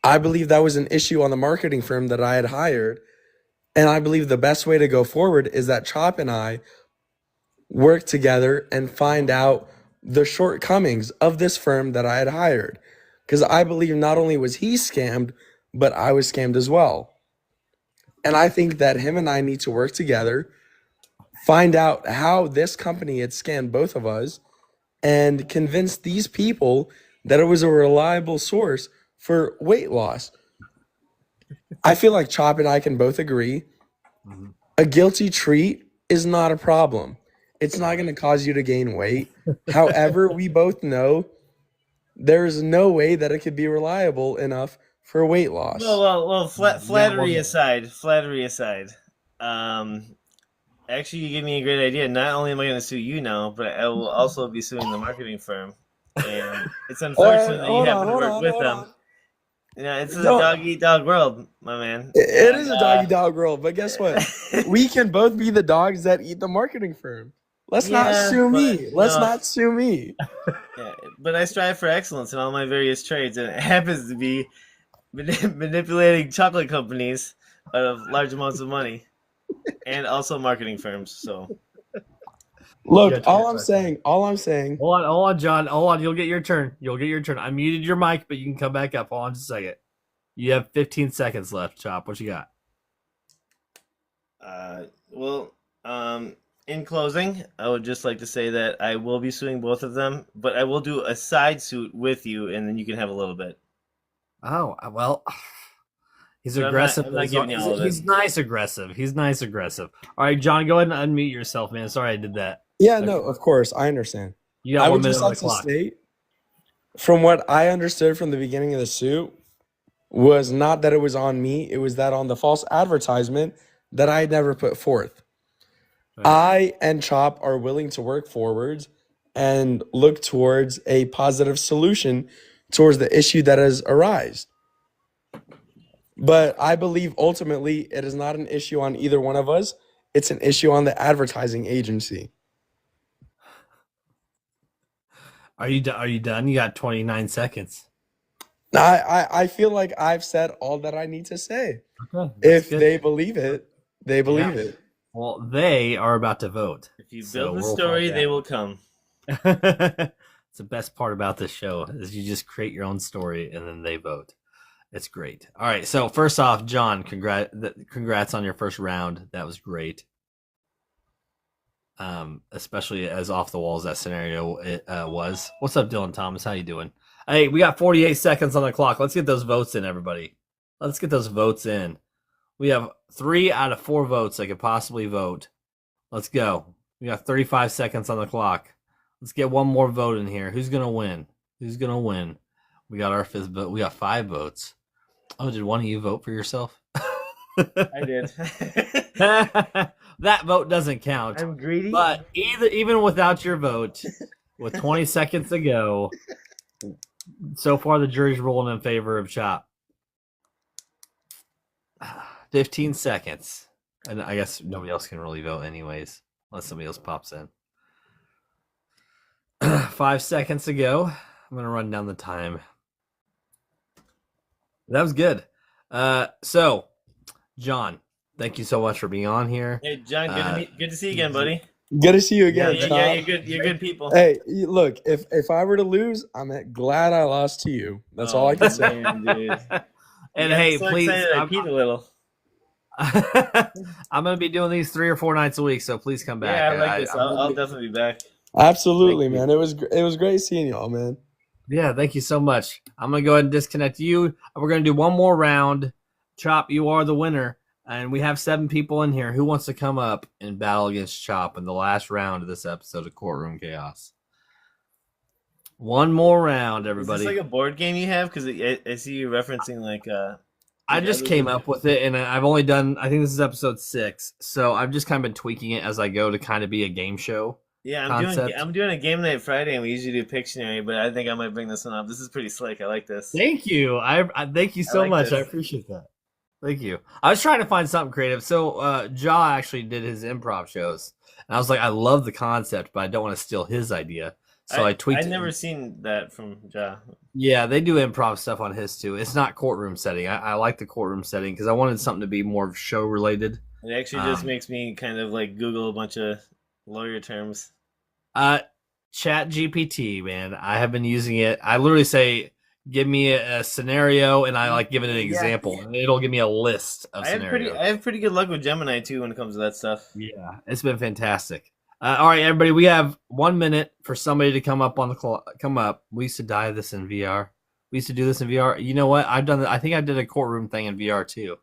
I believe that was an issue on the marketing firm that I had hired. And I believe the best way to go forward is that Chop and I work together and find out the shortcomings of this firm that I had hired. Because I believe not only was he scammed, but I was scammed as well. And I think that him and I need to work together, find out how this company had scammed both of us, and convince these people that it was a reliable source for weight loss. I feel like Chop and I can both agree a guilty treat is not a problem. It's not going to cause you to gain weight. However, we both know there is no way that it could be reliable enough for weight loss.
Well. Flattery aside. Actually, you gave me a great idea. Not only am I going to sue you now, but I will also be suing the marketing firm. And it's unfortunate that you happen to work with them. Yeah, it's a dog-eat-dog world, my man.
It is a dog-eat-dog world, but guess what? We can both be the dogs that eat the marketing firm. Let's not sue me. Not sue me.
Yeah, but I strive for excellence in all my various trades, and it happens to be manipulating chocolate companies out of large amounts of money, and also marketing firms. So,
look, all I'm saying.
Hold on, John. Hold on. You'll get your turn. I muted your mic, but you can come back up. Hold on just a second. You have 15 seconds left, Chop. What you got?
In closing, I would just like to say that I will be suing both of them, but I will do a side suit with you, and then you can have a little bit.
Oh, well, he's aggressive.
I'm not giving you all of it.
He's nice aggressive. All right, John, go ahead and unmute yourself, man. Sorry I did that.
Yeah, no, of course, I understand.
You got 1 minute on the clock.
State, from what I understood from the beginning of the suit, was not that it was on me, it was that on the false advertisement that I had never put forth. Right. I and Chop are willing to work forwards and look towards a positive solution towards the issue that has arisen. But I believe ultimately it is not an issue on either one of us. It's an issue on the advertising agency.
Are you done? You got 29 seconds.
I feel like I've said all that I need to say. Okay, if good. They believe it, they believe it.
Well, they are about to vote.
If you build the story, they will come.
It's the best part about this show is you just create your own story and then they vote. It's great. All right. So first off, John, congrats on your first round. That was great. Especially as off the walls that scenario was. What's up, Dylan Thomas? How you doing? Hey, we got 48 seconds on the clock. Let's get those votes in, everybody. Let's get those votes in. We have 3 out of 4 votes that could possibly vote. Let's go. We got 35 seconds on the clock. Let's get one more vote in here. Who's gonna win? We got our 5th vote. We got 5 votes. Oh, did one of you vote for yourself?
I did.
That vote doesn't count.
I'm greedy.
But even without your vote, with 20 seconds to go, so far the jury's ruling in favor of Chop. 15 seconds. And I guess nobody else can really vote anyways, unless somebody else pops in. 5 seconds to go. I'm going to run down the time. That was good. So, John, thank you so much for being on here.
Hey, John, good to see you again, buddy.
Good to see you again.
Yeah, you're good people.
Hey, look, if I were to lose, I'm glad I lost to you. That's all I can say.
Man, dude.
And hey,
so
please,
I peed a little.
I'm going to be doing these 3 or 4 nights a week, so please come back.
Yeah, I like this. I'll definitely be back.
Absolutely, man. It was great seeing y'all, man.
Yeah, thank you so much. I'm going to go ahead and disconnect you. We're going to do one more round. Chop, you are the winner. And we have 7 people in here. Who wants to come up and battle against Chop in the last round of this episode of Courtroom Chaos? One more round, everybody.
Is this like a board game you have? Because I see you referencing like
I just came up with it, and I've only done. I think this is episode 6, so I've just kind of been tweaking it as I go to kind of be a game show.
Yeah,
concept.
I'm doing a game night Friday, and we usually do Pictionary, but I think I might bring this one up. This is pretty slick. I like this.
Thank you. I thank you so
like
much.
this.
I appreciate that. Thank you. I was trying to find something creative. So Ja actually did his improv shows, and I was like, I love the concept, but I don't want to steal his idea. So I tweaked.
I've never seen that from Ja.
Yeah, they do improv stuff on his too. It's not courtroom setting. I like the courtroom setting because I wanted something to be more show related.
It actually just makes me kind of like Google a bunch of lawyer terms.
Chat GPT, man. I have been using it. I literally say, give me a scenario, and I like give it an example, and it'll give me a list of scenarios.
I have pretty good luck with Gemini too when it comes to that stuff.
Yeah, it's been fantastic. All right, everybody, we have 1 minute for somebody to come up on the come up. We used to die this in VR. We used to do this in VR. You know what? I've done. I think I did a courtroom thing in VR too.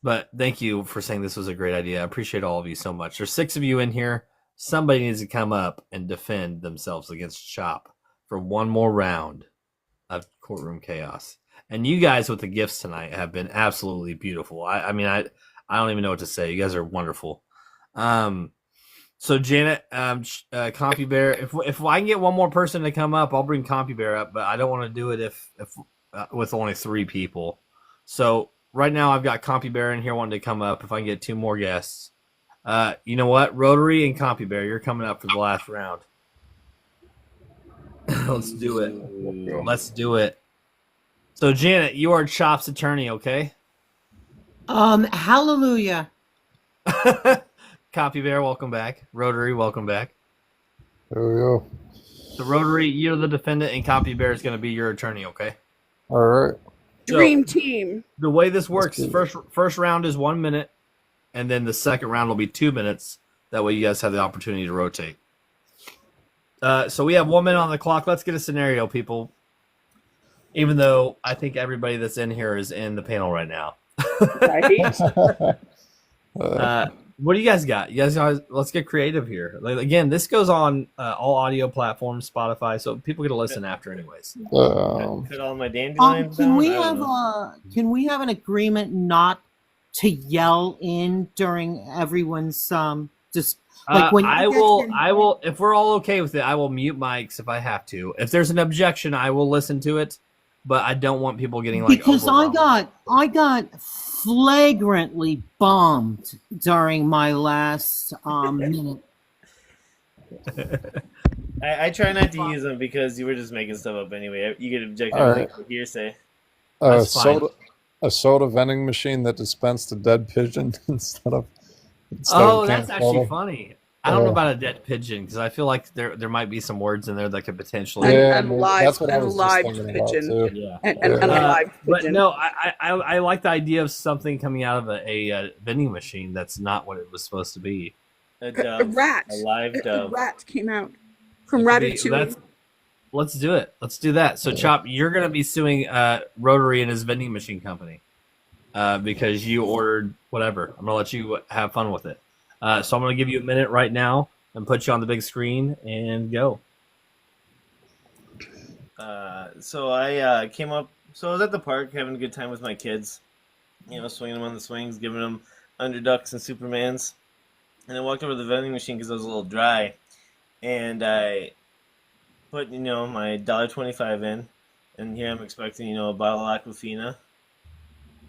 But thank you for saying this was a great idea. I appreciate all of you so much. There's 6 of you in here. Somebody needs to come up and defend themselves against Chop for one more round of courtroom chaos. And you guys with the gifts tonight have been absolutely beautiful. I mean, I don't even know what to say. You guys are wonderful. So Janet, Compy Bear, if I can get one more person to come up, I'll bring Compy Bear up, but I don't want to do it if with only 3 people. So right now I've got Compy Bear in here wanting to come up. If I can get 2 more guests, you know what? Rotary and Compy Bear, you're coming up for the last round. Let's do it. Let's do it. So Janet, you are Chop's attorney, okay?
Hallelujah.
Copy Bear, welcome back. Rotary, welcome back.
There we go.
So Rotary, you're the defendant, and Copy Bear is going to be your attorney, okay?
All right.
Dream team.
The way this works is first round is 1 minute, and then the second round will be 2 minutes. That way you guys have the opportunity to rotate. So we have 1 minute on the clock. Let's get a scenario, people. Even though I think everybody that's in here is in the panel right now. What do you guys got? You guys, let's get creative here. Like, again, this goes on all audio platforms, Spotify, so people get to listen after, anyways.
Cut all my dandelions
Can
down?
we have an agreement not to yell in during everyone's just like when
I will if we're all okay with it, I will mute mics if I have to. If there's an objection, I will listen to it, but I don't want people getting like
because I got flagrantly bombed during my last minute.
I try not to use them because you were just making stuff up anyway. You get objective for hearsay.
A soda vending machine that dispensed a dead pigeon instead of.
That's actually funny. I don't know about a dead pigeon because I feel like there might be some words in there that could potentially.
And live pigeon.
Yeah.
And a live pigeon.
But no, I like the idea of something coming out of a vending machine that's not what it was supposed to be.
A
rat.
A live dove.
A rat came out from Ratatouille.
Let's do it. Let's do that. So Chop, you're going to be suing Rotary and his vending machine company because you ordered whatever. I'm going to let you have fun with it. So I'm going to give you a minute right now and put you on the big screen and go.
So I came up. So I was at the park having a good time with my kids. Swinging them on the swings, giving them underducks and Supermans. And I walked over to the vending machine because I was a little dry. And I put, my $1.25 in. And here I'm expecting, a bottle of Aquafina.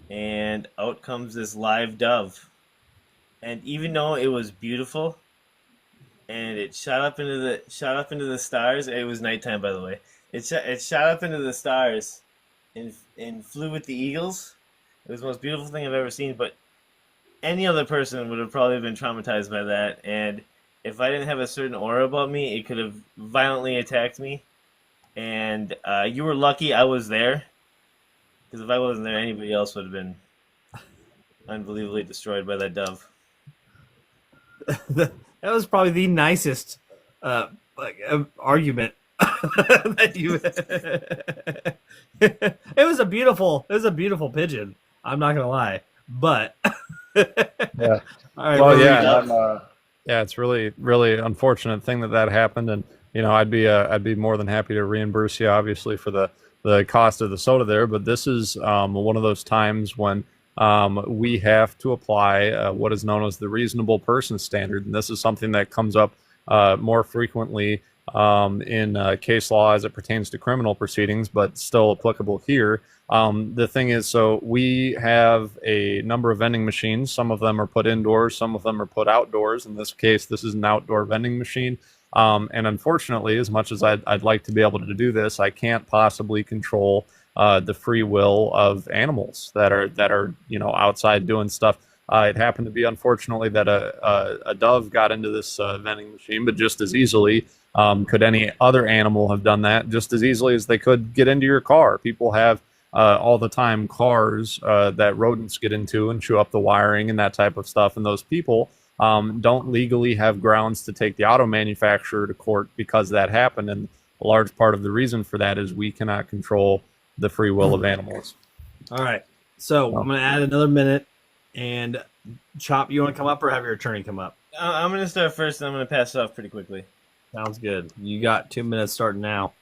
And out comes this live dove. And even though it was beautiful, and it shot up into the stars. It was nighttime, by the way. It shot up into the stars, and flew with the eagles. It was the most beautiful thing I've ever seen. But any other person would have probably been traumatized by that. And if I didn't have a certain aura about me, it could have violently attacked me. And you were lucky I was there, because if I wasn't there, anybody else would have been unbelievably destroyed by that dove.
That was probably the nicest argument that you. It was a beautiful pigeon. I'm not gonna lie, but
yeah.
All right,
well, it's really, really unfortunate thing that happened, and I'd be more than happy to reimburse you, obviously, for the
the cost of the soda there, but this is one of those times when we have to apply what is known as the reasonable person standard, and this is something that comes up more frequently in case law as it pertains to criminal proceedings, but still applicable here. The thing is, so we have a number of vending machines. Some of them are put indoors, some of them are put outdoors. In this case, this is an outdoor vending machine. And unfortunately, as much as I'd like to be able to do this, I can't possibly control the free will of animals that are outside doing stuff. It happened to be, unfortunately, that a dove got into this vending machine, but just as easily could any other animal have done that, just as easily as they could get into your car. People have all the time cars that rodents get into and chew up the wiring and that type of stuff, and those people don't legally have grounds to take the auto manufacturer to court because that happened. And a large part of the reason for that is we cannot control the free will of animals.
All right. So I'm going to add another minute. And Chop, you want to come up or have your attorney come up?
I'm going to start first, and I'm going to pass it off pretty quickly.
Sounds good. You got 2 minutes starting now.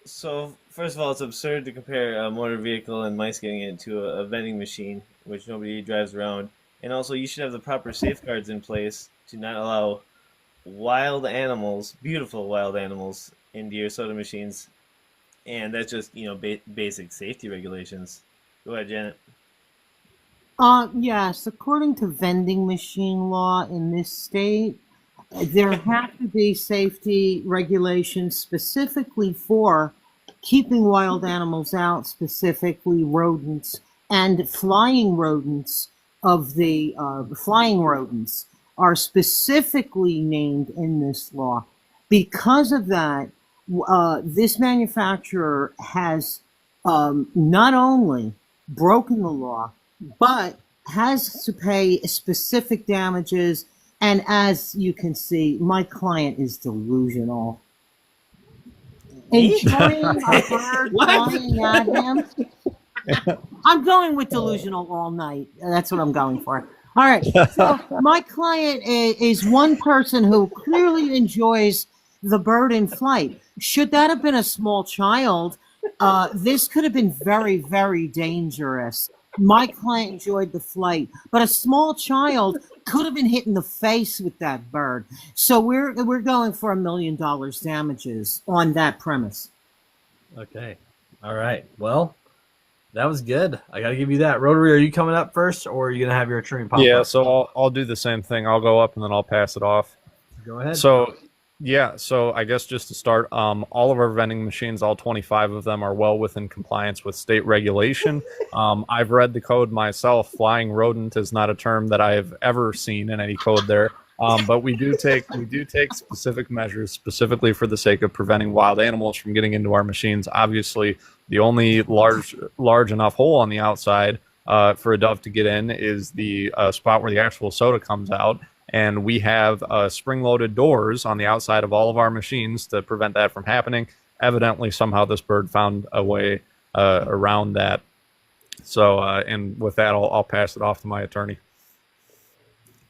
So, first of all, it's absurd to compare a motor vehicle and mice getting it to a vending machine, which nobody drives around. And also, you should have the proper safeguards in place to not allow wild animals, beautiful wild animals, into your soda machines. And that's just, basic safety regulations. Go ahead, Janet.
Yes, according to vending machine law in this state, there have to be safety regulations specifically for keeping wild animals out, specifically rodents and flying rodents. Of the flying rodents are specifically named in this law. Because of that, this manufacturer has not only broken the law, but has to pay specific damages. And as you can see, my client is delusional. Enjoying a bird flying at him. I'm going with delusional all night. That's what I'm going for. All right. So my client is one person who clearly enjoys the bird in flight. Should that have been a small child, this could have been very, very dangerous. My client enjoyed the flight, but a small child could have been hit in the face with that bird. So we're going for $1 million damages on that premise.
Okay. All right. Well, that was good. I got to give you that. Rotary, are you coming up first, or are you going to have your attorney pop up?
Yeah, so I'll do the same thing. I'll go up and then I'll pass it off.
Go ahead.
So I guess just to start, all of our vending machines, all 25 of them, are well within compliance with state regulation. I've read the code myself. Flying rodent is not a term that I have ever seen in any code there. But we do take specific measures specifically for the sake of preventing wild animals from getting into our machines. Obviously, the only large enough hole on the outside for a dove to get in is the spot where the actual soda comes out. And we have spring-loaded doors on the outside of all of our machines to prevent that from happening. Evidently, somehow this bird found a way around that. So, and with that, I'll pass it off to my attorney.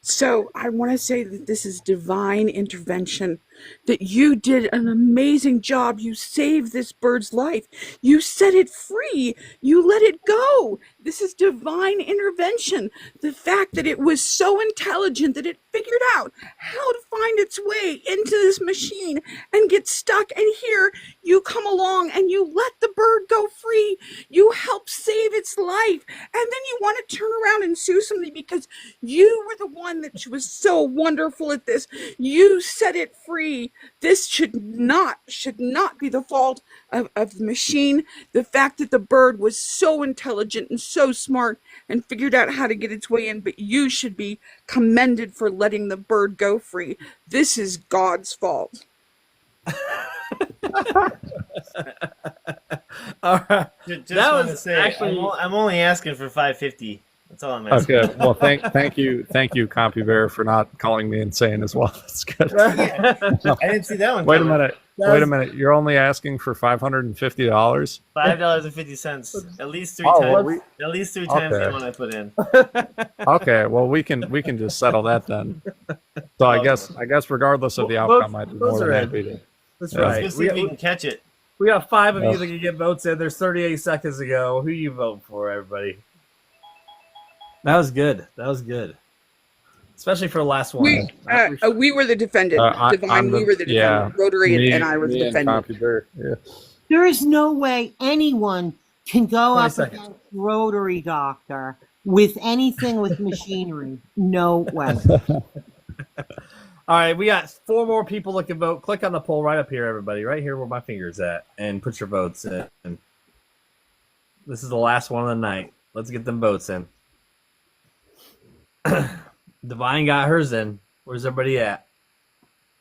So I want to say that this is divine intervention, that you did an amazing job. You saved this bird's life. You set it free. You let it go. This is divine intervention. The fact that it was so intelligent that it figured out how to find its way into this machine and get stuck. And here you come along and you let the bird go free. You help save its life. And then you want to turn around and sue somebody because you were the one that was so wonderful at this. You set it free. This should not be the fault of the machine. The fact that the bird was so intelligent and so smart and figured out how to get its way in, but you should be commended for letting the bird go free. This is God's fault.
All right.
Just want to say, actually, I'm only asking for $550. That's all I'm asking.
Okay. Well, thank you, CompuBear, for not calling me insane as well. That's good.
I didn't see that one.
Wait a minute. You're only asking for $550?
$5.50. At least three times. At least three times the one I put in.
Okay. Well, we can just settle that then. So I guess regardless of the outcome, I'd be more than happy to.
That's right.
Let's see if we can catch it.
We got 5 of you
Oh.
that can get votes in. There's 38 seconds to go. Who you vote for, everybody? That was good. That was good. Especially for the last one.
We were the defendant. Divine, we were the defendant. Rotary and I were the defendant.
Yeah.
There is no way anyone can go
20
up
seconds.
against Rotary Doctor with anything with machinery. No way.
All right, we got 4 more people that can vote. Click on the poll right up here, everybody. Right here where my finger's at. And put your votes in. This is the last one of the night. Let's get them votes in. Divine got hers in. Where's everybody at?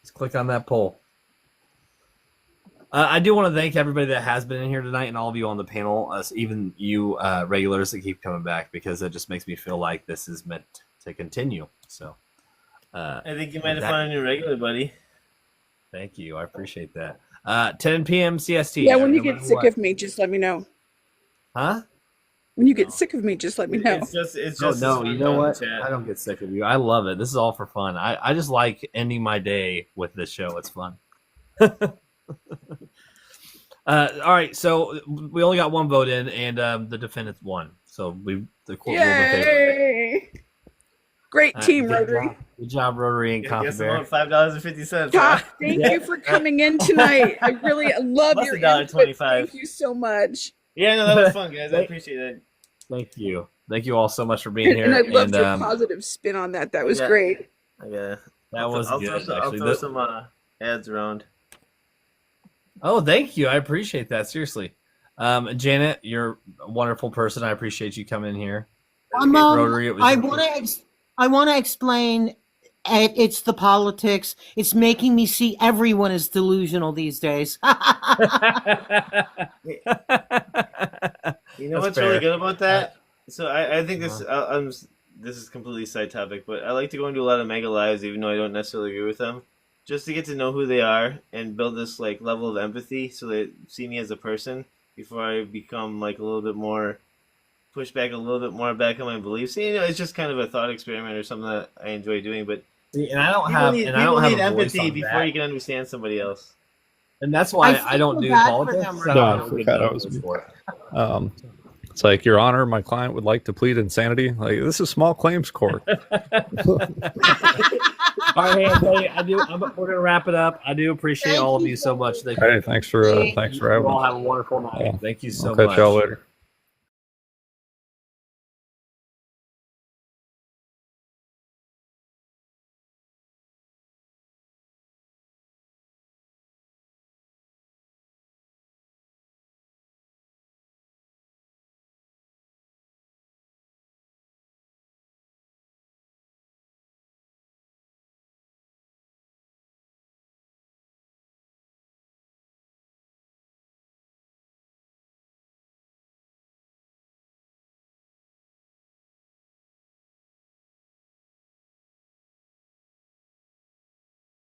Let's click on that poll. I do want to thank everybody that has been in here tonight and all of you on the panel, even you regulars that keep coming back, because it just makes me feel like this is meant to continue. So,
I think you might have found a new regular, buddy.
Thank you. I appreciate that. 10 p.m. CST.
Yeah, when you get sick of me, just let me know.
Huh?
When you get sick of me, just let me know.
It's just
no, you know what? I don't get sick of you. I love it. This is all for fun. I just like ending my day with this show. It's fun. All right, so we only got 1 vote in, and the defendant won. So the court ruled in favor.
Yay! Great team, Rotary.
Good job, Rotary and Coffee
Guess
Bear.
I'm $5.50.
God, thank you for coming in tonight. I really love
Plus
your
$1.25.
input. Thank you so much.
Yeah, no, that was fun, guys. I appreciate it.
Thank you. Thank you all so much for being here.
And I loved your
and,
positive spin on that. That was
Yeah.
great.
Yeah,
That was
I'll
good,
throw, I'll
actually.
throw some ads around.
Oh, thank you. I appreciate that. Seriously. Janet, you're a wonderful person. I appreciate you coming in here. Rotary, it was
I want to explain. It's the politics. It's making me see everyone as delusional these days.
You know
That's
what's really
fair.
good about that? So I think this this is completely side topic, but I like to go and do a lot of mega lives, even though I don't necessarily agree with them, just to get to know who they are and build this like level of empathy, so they see me as a person before I become like a little bit more push back a little bit more back on my beliefs. You know, it's just kind of a thought experiment or something that I enjoy doing. But
See, and I don't
people
have
need,
and I don't
people
have
need
a voice
empathy
on
before
that.
you can understand somebody else.
And that's why
I
I don't
feel
do
bad for
politics.
them,
So I
No,
don't
I
have a good
forgot I
voice
was-
for it.
It's like, Your Honor, my client would like to plead insanity. Like, this is small claims court.
All right, hey, everybody, we're gonna wrap it up. I do appreciate all of you so much.
Hey, thanks for having
you all
me.
have a wonderful night.
Yeah.
Thank you so
I'll catch
much.
y'all later.